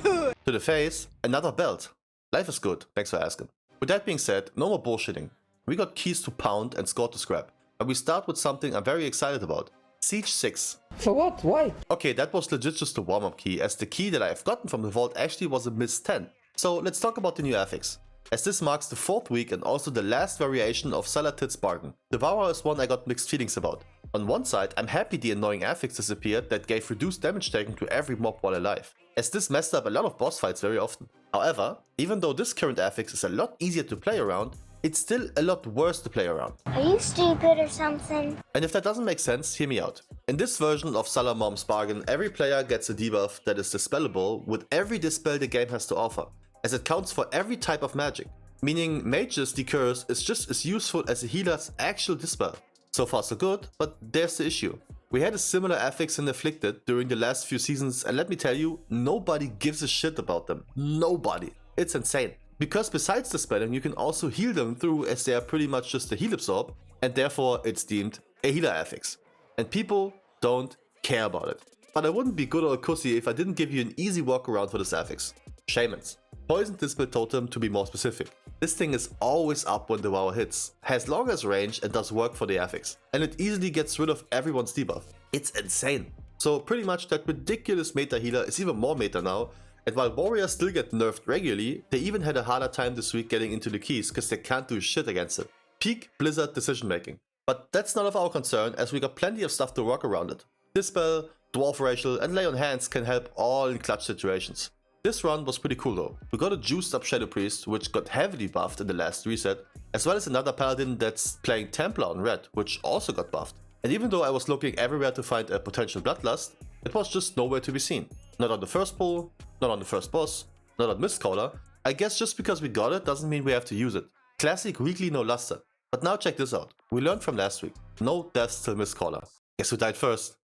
to the face, another belt. Life is good, thanks for asking. With that being said, no more bullshitting. We got keys to pound and score to scrap. And we start with something I'm very excited about. Siege 6. For what? Why? Okay, that was legit just a warm-up key, as the key that I have gotten from the vault actually was a Miss 10. So let's talk about the new affix. As this marks the 4th week and also the last variation of Salatit's Bargain. Devourer is one I got mixed feelings about. On one side, I'm happy the annoying affix disappeared that gave reduced damage taken to every mob while alive, as this messed up a lot of boss fights very often. However, even though this current affix is a lot easier to play around, it's still a lot worse to play around. Are you stupid or something? And if that doesn't make sense, hear me out. In this version of Salamom's Bargain, every player gets a debuff that is dispellable with every dispel the game has to offer, as it counts for every type of magic. Meaning Mage's Decurse is just as useful as a healer's actual dispel. So far so good, but there's the issue. We had a similar affix in Afflicted during the last few seasons, and let me tell you, nobody gives a shit about them. Nobody. It's insane. Because besides dispelling, you can also heal them through, as they are pretty much just a heal absorb, and therefore it's deemed a healer affix. And people don't care about it. But I wouldn't be good or a cussy if I didn't give you an easy walk around for this affix. Shamans. Poison Dispel Totem to be more specific. This thing is always up when the WoW hits, has long as range and does work for the affix. And it easily gets rid of everyone's debuff. It's insane. So pretty much that ridiculous meta healer is even more meta now, and while warriors still get nerfed regularly, they even had a harder time this week getting into the keys because they can't do shit against it. Peak Blizzard decision making. But that's none of our concern, as we got plenty of stuff to work around it. Dispel, Dwarf Racial and Lay on Hands can help all in clutch situations. This run was pretty cool though. We got a juiced up Shadow Priest, which got heavily buffed in the last reset, as well as another Paladin that's playing Templar on red, which also got buffed. And even though I was looking everywhere to find a potential Bloodlust, it was just nowhere to be seen. Not on the first pull, not on the first boss, not on Mistcaller. I guess just because we got it doesn't mean we have to use it. Classic weekly no luster. But now check this out. We learned from last week. No deaths till Mistcaller. Guess who died first?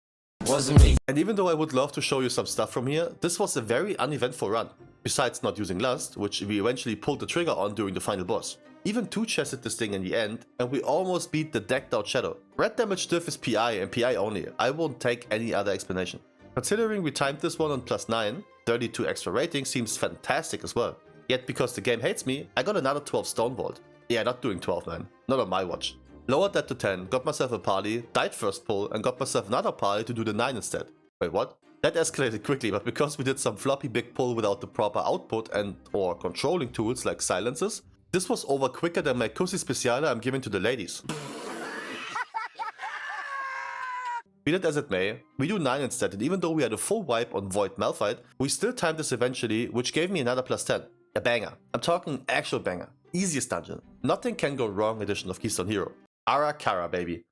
Wasn't me. And even though I would love to show you some stuff from here, this was a very uneventful run. Besides not using Lust, which we eventually pulled the trigger on during the final boss. Even 2-chested this thing in the end, and we almost beat the decked out Shadow. Red damage diff is PI and PI only. I won't take any other explanation. Considering we timed this one on +9, 32 extra rating seems fantastic as well. Yet because the game hates me, I got another 12 Stone Vault. Yeah, not doing 12 man. Not on my watch. Lowered that to 10, got myself a party, died first pull, and got myself another party to do the 9 instead. Wait, what? That escalated quickly, but because we did some floppy big pull without the proper output and or controlling tools like silences, this was over quicker than my Cussy Speciale I'm giving to the ladies. Be that as it may, we do 9 instead, and even though we had a full wipe on Void Malphite, we still timed this eventually, which gave me another +10. A banger. I'm talking actual banger. Easiest dungeon. Nothing can go wrong edition of Keystone Hero. Ara Kara, baby.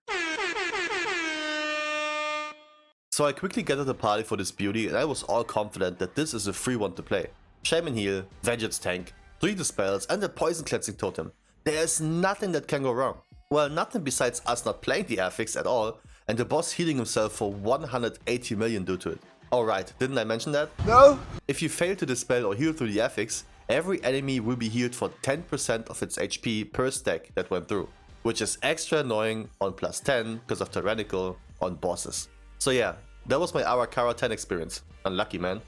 So I quickly gathered a party for this beauty, and I was all confident that this is a free one to play. Shaman Heal, Vengeance Tank, 3 Dispels and a Poison Cleansing Totem. There's nothing that can go wrong. Well, nothing besides us not playing the affix at all, and the boss healing himself for 180 million due to it. Alright, didn't I mention that? No! If you fail to dispel or heal through the affix, every enemy will be healed for 10% of its HP per stack that went through. Which is extra annoying on +10 because of Tyrannical on bosses. So yeah, that was my Arakara 10 experience. Unlucky, man.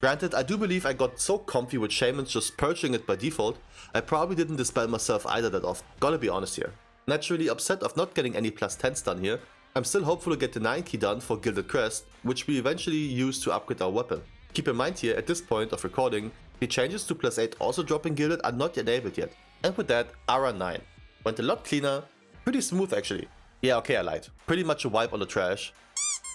Granted, I do believe I got so comfy with Shamans just purging it by default, I probably didn't dispel myself either that often. Gotta be honest here. Naturally upset of not getting any +10s done here, I'm still hopeful to get the 9 key done for Gilded Crest, which we eventually use to upgrade our weapon. Keep in mind here, at this point of recording, the changes to +8 also dropping Gilded are not enabled yet. And with that, Ara 9. Went a lot cleaner, pretty smooth actually. Yeah, okay, I lied. Pretty much a wipe on the trash.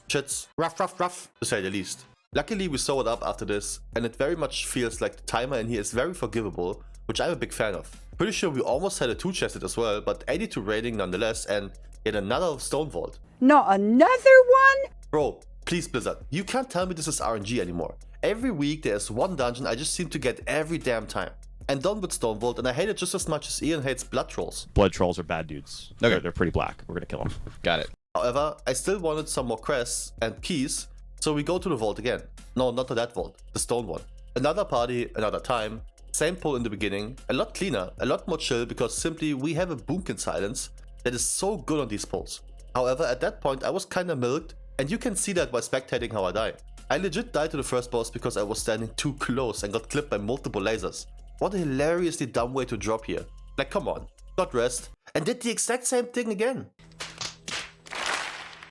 Shit's rough, to say the least. Luckily we saw it up after this, and it very much feels like the timer in here is very forgivable, which I'm a big fan of. Pretty sure we almost had a 2-chested as well, but 82 rating nonetheless, and yet another Stone Vault. Not another one? Bro, please Blizzard, you can't tell me this is RNG anymore. Every week there's one dungeon I just seem to get every damn time. I'm done with Stone Vault, and I hate it just as much as Ian hates Blood Trolls. Blood Trolls are bad dudes. Okay. They're pretty black. We're gonna kill them. Got it. However, I still wanted some more crests and keys, so we go to the vault again. No, not to that vault, the stone one. Another party, another time, same pull in the beginning, a lot cleaner, a lot more chill because simply we have a Boomkin silence that is so good on these pulls. However, at that point I was kinda milked, and you can see that by spectating how I die. I legit died to the first boss because I was standing too close and got clipped by multiple lasers. What a hilariously dumb way to drop here. Like, come on. Got rest and did the exact same thing again.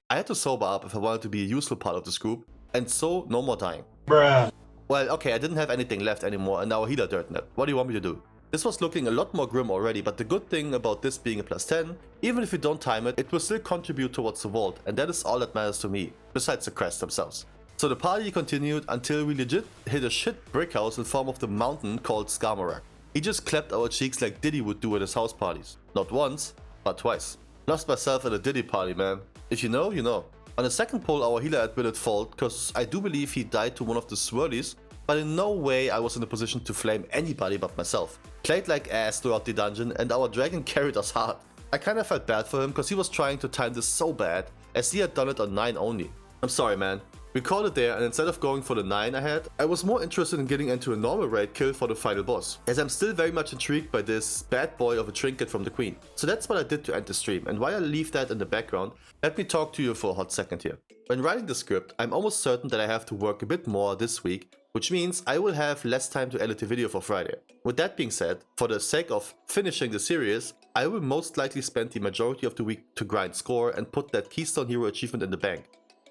I had to sober up if I wanted to be a useful part of this group, and so no more dying. Bruh. Well, okay, I didn't have anything left anymore and now a healer dirt nap. What do you want me to do? This was looking a lot more grim already, but the good thing about this being a +10, even if you don't time it, it will still contribute towards the vault, and that is all that matters to me, besides the crests themselves. So the party continued until we legit hit a shit brick house in form of the mountain called Skarmorak. He just clapped our cheeks like Diddy would do at his house parties. Not once, but twice. Lost myself at a Diddy party, man. If you know, you know. On the second poll, our healer admitted fault, cause I do believe he died to one of the swirlies, but in no way I was in a position to flame anybody but myself. Played like ass throughout the dungeon and our dragon carried us hard. I kinda felt bad for him cause he was trying to time this so bad, as he had done it on 9 only. I'm sorry, man. We called it there, and instead of going for the 9 I had, I was more interested in getting into a normal raid kill for the final boss, as I'm still very much intrigued by this bad boy of a trinket from the queen. So that's what I did to end the stream, and while I leave that in the background, let me talk to you for a hot second here. When writing the script, I'm almost certain that I have to work a bit more this week, which means I will have less time to edit the video for Friday. With that being said, for the sake of finishing the series, I will most likely spend the majority of the week to grind score and put that Keystone Hero achievement in the bank.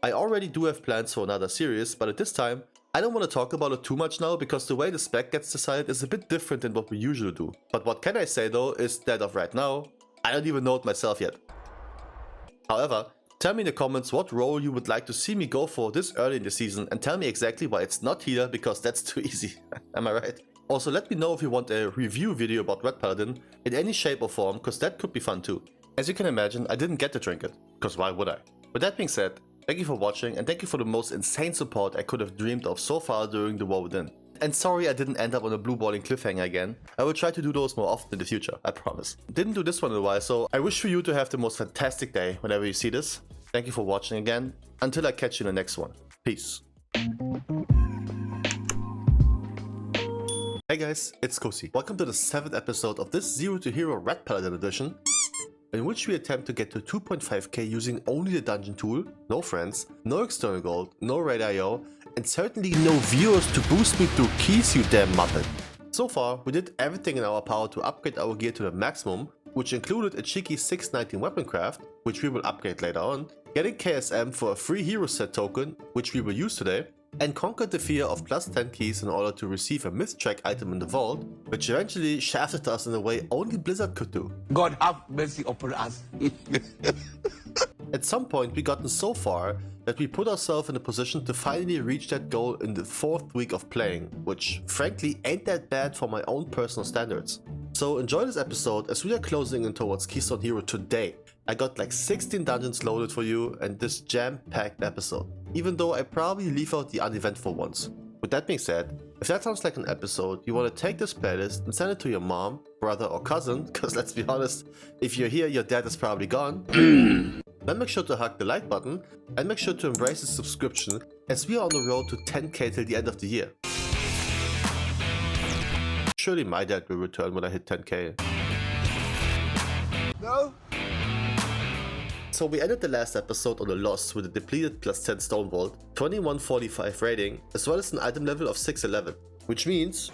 I already do have plans for another series, but at this time, I don't want to talk about it too much now because the way the spec gets decided is a bit different than what we usually do. But what can I say though is that of right now, I don't even know it myself yet. However, tell me in the comments what role you would like to see me go for this early in the season and tell me exactly why it's not healer because that's too easy. Am I right? Also let me know if you want a review video about Ret Paladin in any shape or form because that could be fun too. As you can imagine, I didn't get the trinket, because why would I? With that being said, thank you for watching and thank you for the most insane support I could have dreamed of so far during the War Within. And sorry I didn't end up on a blue balling cliffhanger again. I will try to do those more often in the future, I promise. Didn't do this one in a while, so I wish for you to have the most fantastic day whenever you see this. Thank you for watching again. Until I catch you in the next one. Peace. Hey guys, it's Kosi. Welcome to the 7th episode of this Zero to Hero Ret Paladin edition, in which we attempt to get to 2.5k using only the dungeon tool, no friends, no external gold, no raid IO, and certainly no viewers to boost me through keys, you damn muppet. So far, we did everything in our power to upgrade our gear to the maximum, which included a cheeky 619 weapon craft, which we will upgrade later on, getting KSM for a free hero set token, which we will use today, and conquered the fear of plus 10 keys in order to receive a myth track item in the vault, which eventually shafted us in a way only Blizzard could do. God have mercy upon us. At some point we gotten so far that we put ourselves in a position to finally reach that goal in the 4th week of playing, which frankly ain't that bad for my own personal standards. So enjoy this episode as we are closing in towards Keystone Hero today. I got like 16 dungeons loaded for you and this jam-packed episode, even though I probably leave out the uneventful ones. With that being said, if that sounds like an episode, you want to take this playlist and send it to your mom, brother or cousin, because let's be honest, if you're here your dad is probably gone. Then make sure to hug the like button and make sure to embrace the subscription as we are on the road to 10k till the end of the year. Surely my dad will return when I hit 10k. No? So we ended the last episode on a loss with a depleted plus 10 stone vault, 2145 rating, as well as an item level of 611. Which means...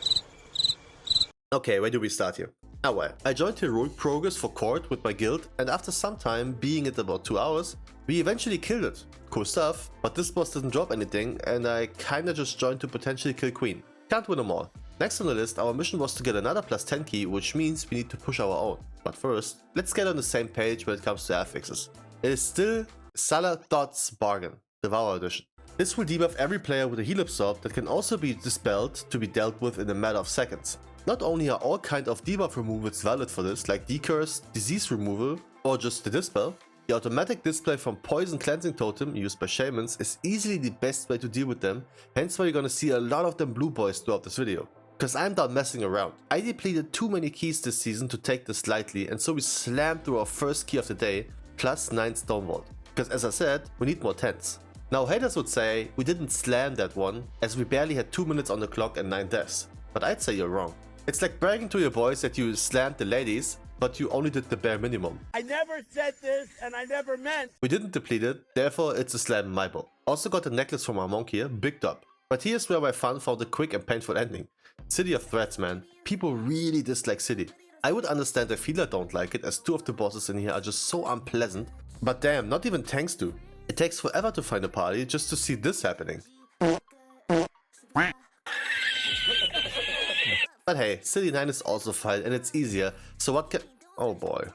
Okay, where do we start here? Ah well, I joined Heroic Progress for court with my guild, and after some time, being it about 2 hours, we eventually killed it. Cool stuff, but this boss didn't drop anything, and I kinda just joined to potentially kill Queen. Can't win them all. Next on the list, our mission was to get another plus 10 key, which means we need to push our own. But first, let's get on the same page when it comes to affixes. It is still Saladot's Bargain, Devour Edition. This will debuff every player with a heal absorb that can also be dispelled to be dealt with in a matter of seconds. Not only are all kind of debuff removals valid for this, like decurse, disease removal, or just the dispel, the automatic display from Poison Cleansing Totem used by shamans is easily the best way to deal with them, hence why you're gonna see a lot of them blue boys throughout this video. Cause I'm done messing around. I depleted too many keys this season to take this lightly, and so we slammed through our first key of the day, plus 9 stone vault. Cause as I said, we need more 10s. Now haters would say we didn't slam that one, as we barely had 2 minutes on the clock and 9 deaths. But I'd say you're wrong. It's like bragging to your boys that you slammed the ladies, but you only did the bare minimum. I never said this and I never meant. We didn't deplete it, therefore it's a slam in my book. Also got a necklace from our monk here, bigged up. But here's where my fun found a quick and painful ending. City of Threats, man. People really dislike City. I would understand if healer don't like it, as 2 of the bosses in here are just so unpleasant. But damn, not even tanks do. It takes forever to find a party just to see this happening. But hey, City 9 is also fine and it's easier, so what can... Oh boy.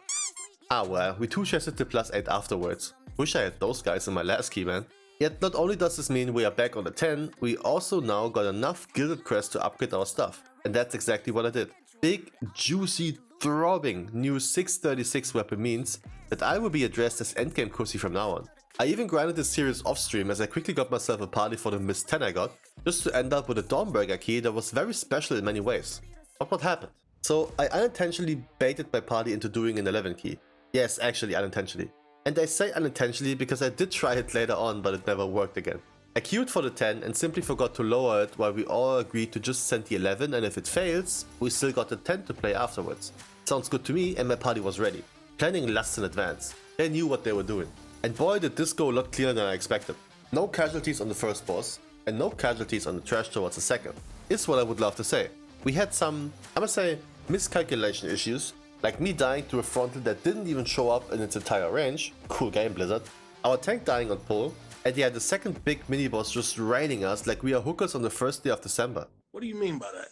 Ah well, we 2-chested the plus 8 afterwards. Wish I had those guys in my last key, man. Yet not only does this mean we are back on the 10, we also now got enough Gilded Crest to upgrade our stuff. And that's exactly what I did. big, juicy, throbbing new 636 weapon means that I will be addressed as endgame Kusi from now on. I even grinded this series off stream as I quickly got myself a party for the Miss 10 I got, just to end up with a Dawnbreaker key that was very special in many ways. But what happened? So I unintentionally baited my party into doing an 11 key. Yes, actually unintentionally. And I say unintentionally because I did try it later on, but it never worked again. I queued for the 10 and simply forgot to lower it while we all agreed to just send the 11, and if it fails, we still got the 10 to play afterwards. Sounds good to me, and my party was ready. Planning lasts in advance. They knew what they were doing. And boy did this go a lot cleaner than I expected. No casualties on the first boss, and no casualties on the trash towards the second, is what I would love to say. We had some, I must say, miscalculation issues, like me dying to a frontal that didn't even show up in its entire range, cool game Blizzard, our tank dying on pull, and yeah, the second big mini-boss just raining us like we are hookers on the first day of December. What do you mean by that?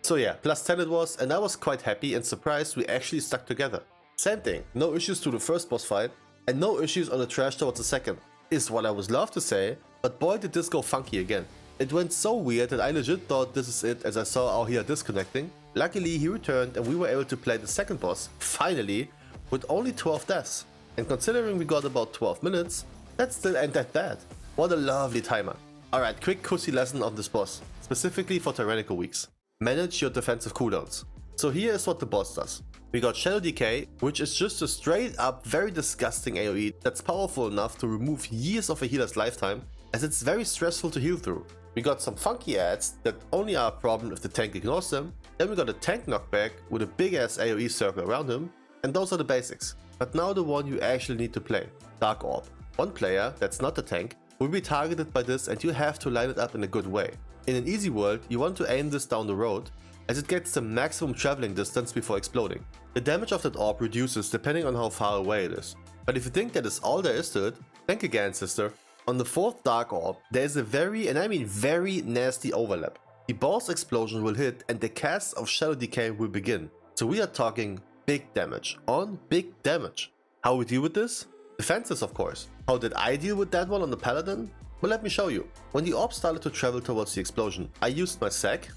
So yeah, plus 10 it was, and I was quite happy and surprised we actually stuck together. Same thing, no issues to the first boss fight, and no issues on the trash towards the second, is what I would love to say, but boy did this go funky again. It went so weird that I legit thought this is it as I saw our healer disconnecting. Luckily he returned and we were able to play the second boss, finally, with only 12 deaths. And considering we got about 12 minutes, that still ain't that bad. What a lovely timer. Alright, quick Kusi lesson on this boss, specifically for tyrannical weeks. Manage your defensive cooldowns. So here is what the boss does. We got Shadow Decay, which is just a straight up very disgusting AoE that's powerful enough to remove years of a healer's lifetime, as it's very stressful to heal through. We got some funky adds that only are a problem if the tank ignores them. Then we got a tank knockback with a big ass AoE circle around him, and those are the basics. But now the one you actually need to play, Dark Orb. One player, that's not the tank, will be targeted by this and you have to line it up in a good way. In an easy world, you want to aim this down the road, as it gets the maximum traveling distance before exploding. The damage of that orb reduces depending on how far away it is. But if you think that is all there is to it, think again, sister. On the fourth Dark Orb, there is a very, and I mean very nasty overlap. The boss explosion will hit and the cast of Shadow Decay will begin. So we are talking big damage on big damage. How we deal with this? Defenses, of course. How did I deal with that one on the Paladin? Well, let me show you. When the orb started to travel towards the explosion, I used my sack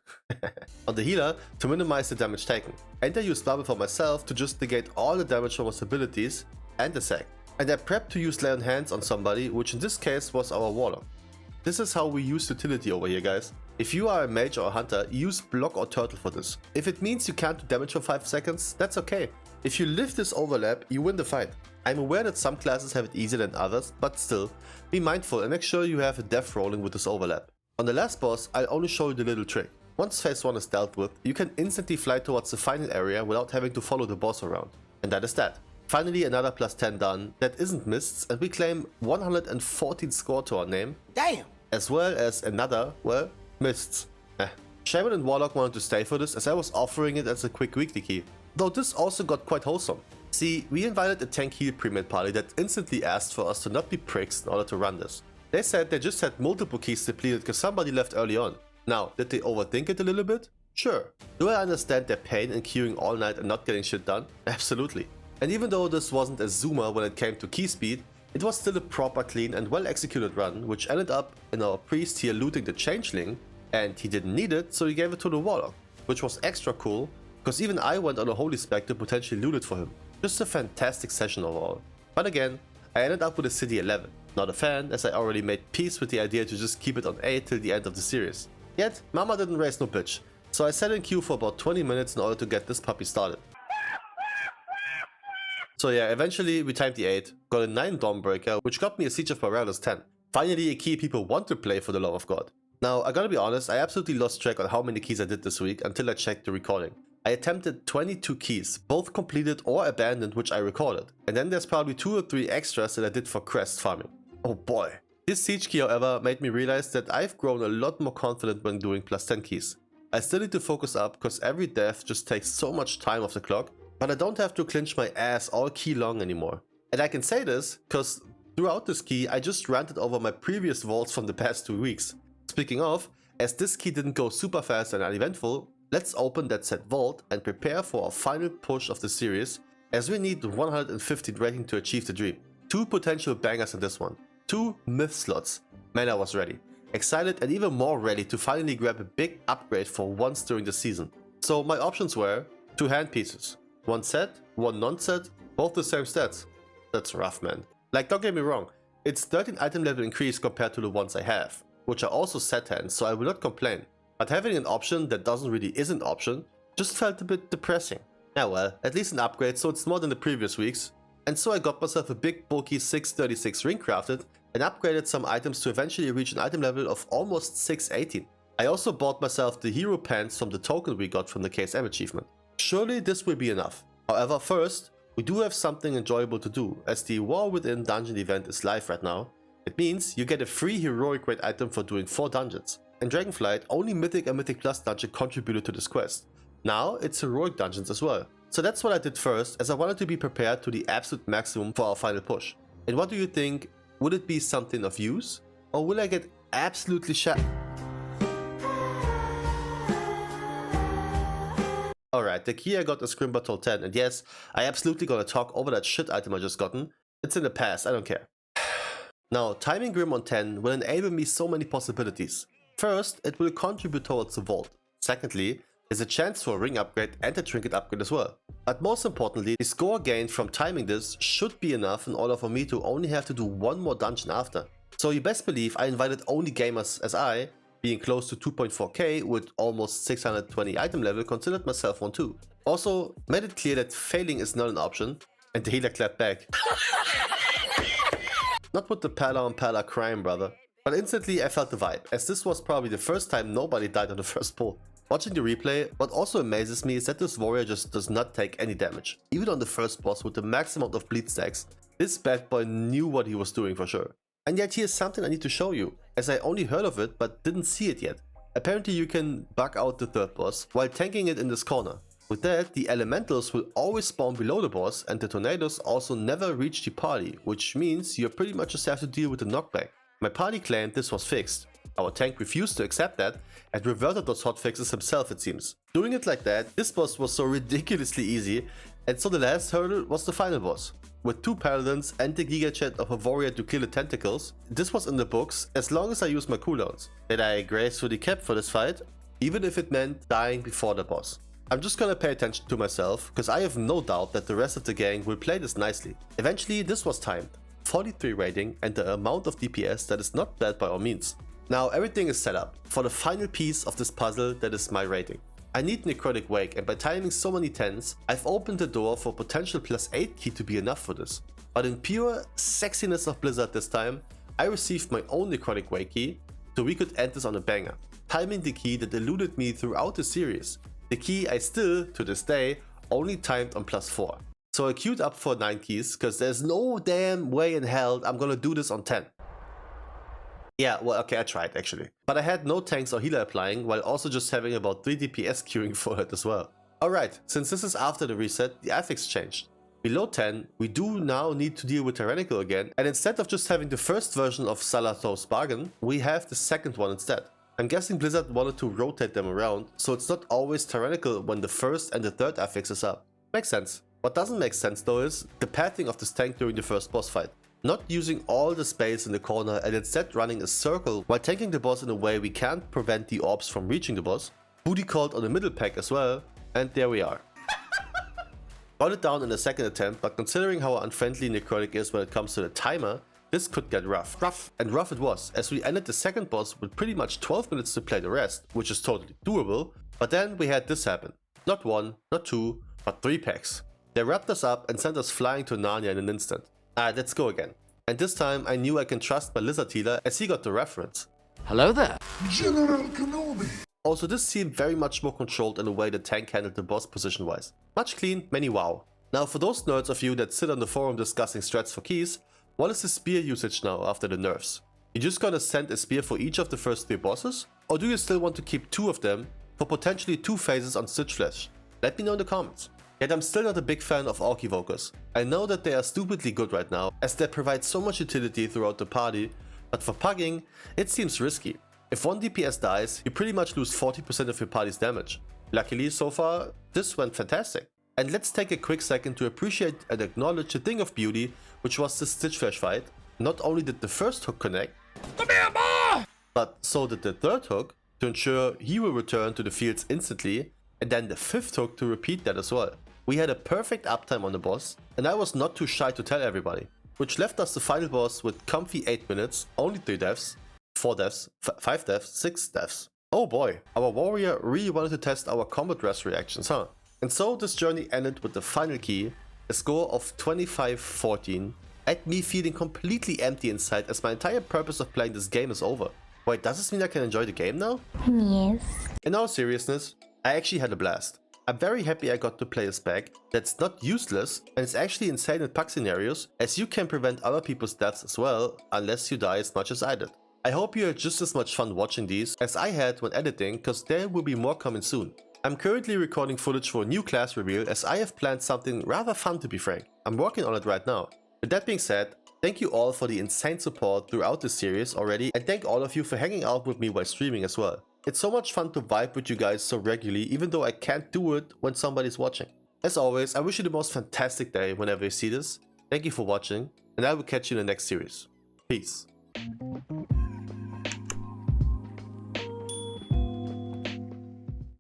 on the healer to minimize the damage taken. And I used Bubble for myself to just negate all the damage from his abilities and the sack. And I prepped to use Lay on Hands on somebody, which in this case was our Warlock. This is how we use utility over here, guys. If you are a mage or a hunter, use Block or Turtle for this. If it means you can't do damage for 5 seconds, that's okay. If you lift this overlap, you win the fight. I'm aware that some classes have it easier than others, but still, be mindful and make sure you have a death rolling with this overlap. On the last boss, I'll only show you the little trick. Once phase 1 is dealt with, you can instantly fly towards the final area without having to follow the boss around. And that is that. Finally, another plus 10 done that isn't mists, and we claim 114 score to our name. Damn! As well as another, well, mists. Shaman and Warlock wanted to stay for this as I was offering it as a quick weekly key. Though this also got quite wholesome. See, we invited a tank heal pre-made party that instantly asked for us to not be pricks in order to run this. They said they just had multiple keys depleted because somebody left early on. Now, did they overthink it a little bit? Sure. Do I understand their pain in queuing all night and not getting shit done? Absolutely. And even though this wasn't a zoomer when it came to key speed, it was still a proper, clean and well executed run, which ended up in our priest here looting the changeling, and he didn't need it, so he gave it to the Warlock, which was extra cool, because even I went on a holy spec to potentially loot it for him. Just a fantastic session overall. But again, I ended up with a city 11. Not a fan, as I already made peace with the idea to just keep it on 8 till the end of the series. Yet, mama didn't raise no bitch, so I sat in queue for about 20 minutes in order to get this puppy started. So yeah, eventually we timed the 8, got a 9 Dawnbreaker, which got me a Siege of Paralysis 10. Finally a key people want to play for the love of God. Now, I gotta be honest, I absolutely lost track on how many keys I did this week until I checked the recording. I attempted 22 keys, both completed or abandoned, which I recorded. And then there's probably 2 or 3 extras that I did for crest farming. Oh boy. This siege key, however, made me realize that I've grown a lot more confident when doing plus 10 keys. I still need to focus up because every death just takes so much time off the clock, but I don't have to clinch my ass all key long anymore. And I can say this because throughout this key I just ranted over my previous vaults from the past 2 weeks. Speaking of, as this key didn't go super fast and uneventful, let's open that said vault and prepare for our final push of the series, as we need 115 rating to achieve the dream. 2 potential bangers in this one. 2 myth slots. Man, I was ready. Excited and even more ready to finally grab a big upgrade for once during the season. So my options were 2 hand pieces, 1 set, 1 non-set, both the same stats. That's rough, man. Like, don't get me wrong, it's 13 item level increase compared to the ones I have, which are also set hands, so I will not complain. But having an option that doesn't really is an option just felt a bit depressing. Yeah, well, at least an upgrade, so it's more than the previous weeks. And so I got myself a big bulky 636 ring crafted and upgraded some items to eventually reach an item level of almost 618. I also bought myself the hero pants from the token we got from the KSM achievement. Surely this will be enough. However, first, we do have something enjoyable to do, as the War Within dungeon event is live right now. It means you get a free heroic raid item for doing 4 dungeons. In Dragonflight, only Mythic and Mythic Plus dungeon contributed to this quest. Now it's heroic dungeons as well. So that's what I did first, as I wanted to be prepared to the absolute maximum for our final push. And what do you think? Would it be something of use? Or will I get absolutely Alright, the key I got is Grim Battle 10, and yes, I absolutely gonna talk over that shit item I just gotten. It's in the past, I don't care. Now, timing Grim on 10 will enable me so many possibilities. First, it will contribute towards the vault. Secondly, there's a chance for a ring upgrade and a trinket upgrade as well. But most importantly, the score gained from timing this should be enough in order for me to only have to do 1 more dungeon after. So you best believe I invited only gamers as I, being close to 2.4k with almost 620 item level, considered myself one too. Also, made it clear that failing is not an option, and the healer clapped back. Not with the Pala on Pala crime, brother. But instantly I felt the vibe, as this was probably the first time nobody died on the first pull. Watching the replay, what also amazes me is that this warrior just does not take any damage. Even on the first boss with the max amount of bleed stacks, this bad boy knew what he was doing for sure. And yet here's something I need to show you, as I only heard of it but didn't see it yet. Apparently you can bug out the third boss while tanking it in this corner. With that, the elementals will always spawn below the boss, and the tornadoes also never reach the party, which means you pretty much just have to deal with the knockback. My party claimed this was fixed. Our tank refused to accept that and reverted those hotfixes himself, it seems. Doing it like that, this boss was so ridiculously easy, and so the last hurdle was the final boss. With 2 paladins and the giga chat of a warrior to kill the tentacles, this was in the books as long as I used my cooldowns, that I gracefully kept for this fight, even if it meant dying before the boss. I'm just gonna pay attention to myself, cause I have no doubt that the rest of the gang will play this nicely. Eventually this was timed, 43 rating and the amount of DPS that is not bad by all means. Now everything is set up for the final piece of this puzzle, that is my rating. I need Necrotic Wake, and by timing so many 10s, I've opened the door for potential +8 key to be enough for this. But in pure sexiness of Blizzard this time, I received my own Necrotic Wake key, so we could end this on a banger. Timing the key that eluded me throughout the series. The key I still, to this day, only timed on +4. So I queued up for 9 keys, cause there's no damn way in hell I'm gonna do this on 10. Yeah, well, okay, I tried actually. But I had no tanks or healer applying, while also just having about 3 DPS queuing for it as well. Alright, since this is after the reset, the affix changed. Below 10, we do now need to deal with Tyrannical again, and instead of just having the first version of Salathos Bargain, we have the second one instead. I'm guessing Blizzard wanted to rotate them around, so it's not always Tyrannical when the first and the third affix is up. Makes sense. What doesn't make sense though is the pathing of this tank during the first boss fight. Not using all the space in the corner and instead running a circle while tanking the boss in a way we can't prevent the orbs from reaching the boss. Booty called on the middle pack as well, and there we are. Got it down in the second attempt, but considering how unfriendly Necrotic is when it comes to the timer, this could get rough. And rough it was, as we ended the second boss with pretty much 12 minutes to play the rest, which is totally doable, but then we had this happen. Not 1, not 2, but 3 packs. They wrapped us up and sent us flying to Narnia in an instant. Alright, let's go again. And this time I knew I can trust my lizard healer, as he got the reference. Hello there. General Kenobi. Also, this seemed very much more controlled in the way the tank handled the boss position wise. Much clean, many wow. Now for those nerds of you that sit on the forum discussing strats for keys, what is the spear usage now after the nerfs? You just gonna send a spear for each of the first 3 bosses? Or do you still want to keep 2 of them for potentially 2 phases on Stitch Flash? Let me know in the comments. Yet I'm still not a big fan of Orc Evokers. I know that they are stupidly good right now, as they provide so much utility throughout the party, but for pugging, it seems risky. If 1 DPS dies, you pretty much lose 40% of your party's damage. Luckily, so far, this went fantastic. And let's take a quick second to appreciate and acknowledge the thing of beauty, which was the Stitch Flash fight. Not only did the first hook connect, but so did the third hook, to ensure he will return to the fields instantly, and then the 5th hook to repeat that as well. We had a perfect uptime on the boss, and I was not too shy to tell everybody, which left us the final boss with comfy 8 minutes, only 3 deaths, 4 deaths, 5 deaths, 6 deaths. Oh boy, our warrior really wanted to test our combat rest reactions, huh? And so this journey ended with the final key, a score of 25-14, and me feeling completely empty inside as my entire purpose of playing this game is over. Wait, does this mean I can enjoy the game now? Yes. In all seriousness, I actually had a blast. I'm very happy I got to play a spec that's not useless and it's actually insane in puck scenarios, as you can prevent other people's deaths as well, unless you die as much as I did. I hope you had just as much fun watching these as I had when editing, cause there will be more coming soon. I'm currently recording footage for a new class reveal as I have planned something rather fun, to be frank. I'm working on it right now. With that being said, thank you all for the insane support throughout this series already, and thank all of you for hanging out with me while streaming as well. It's so much fun to vibe with you guys so regularly, even though I can't do it when somebody's watching. As always, I wish you the most fantastic day whenever you see this. Thank you for watching, and I will catch you in the next series. Peace.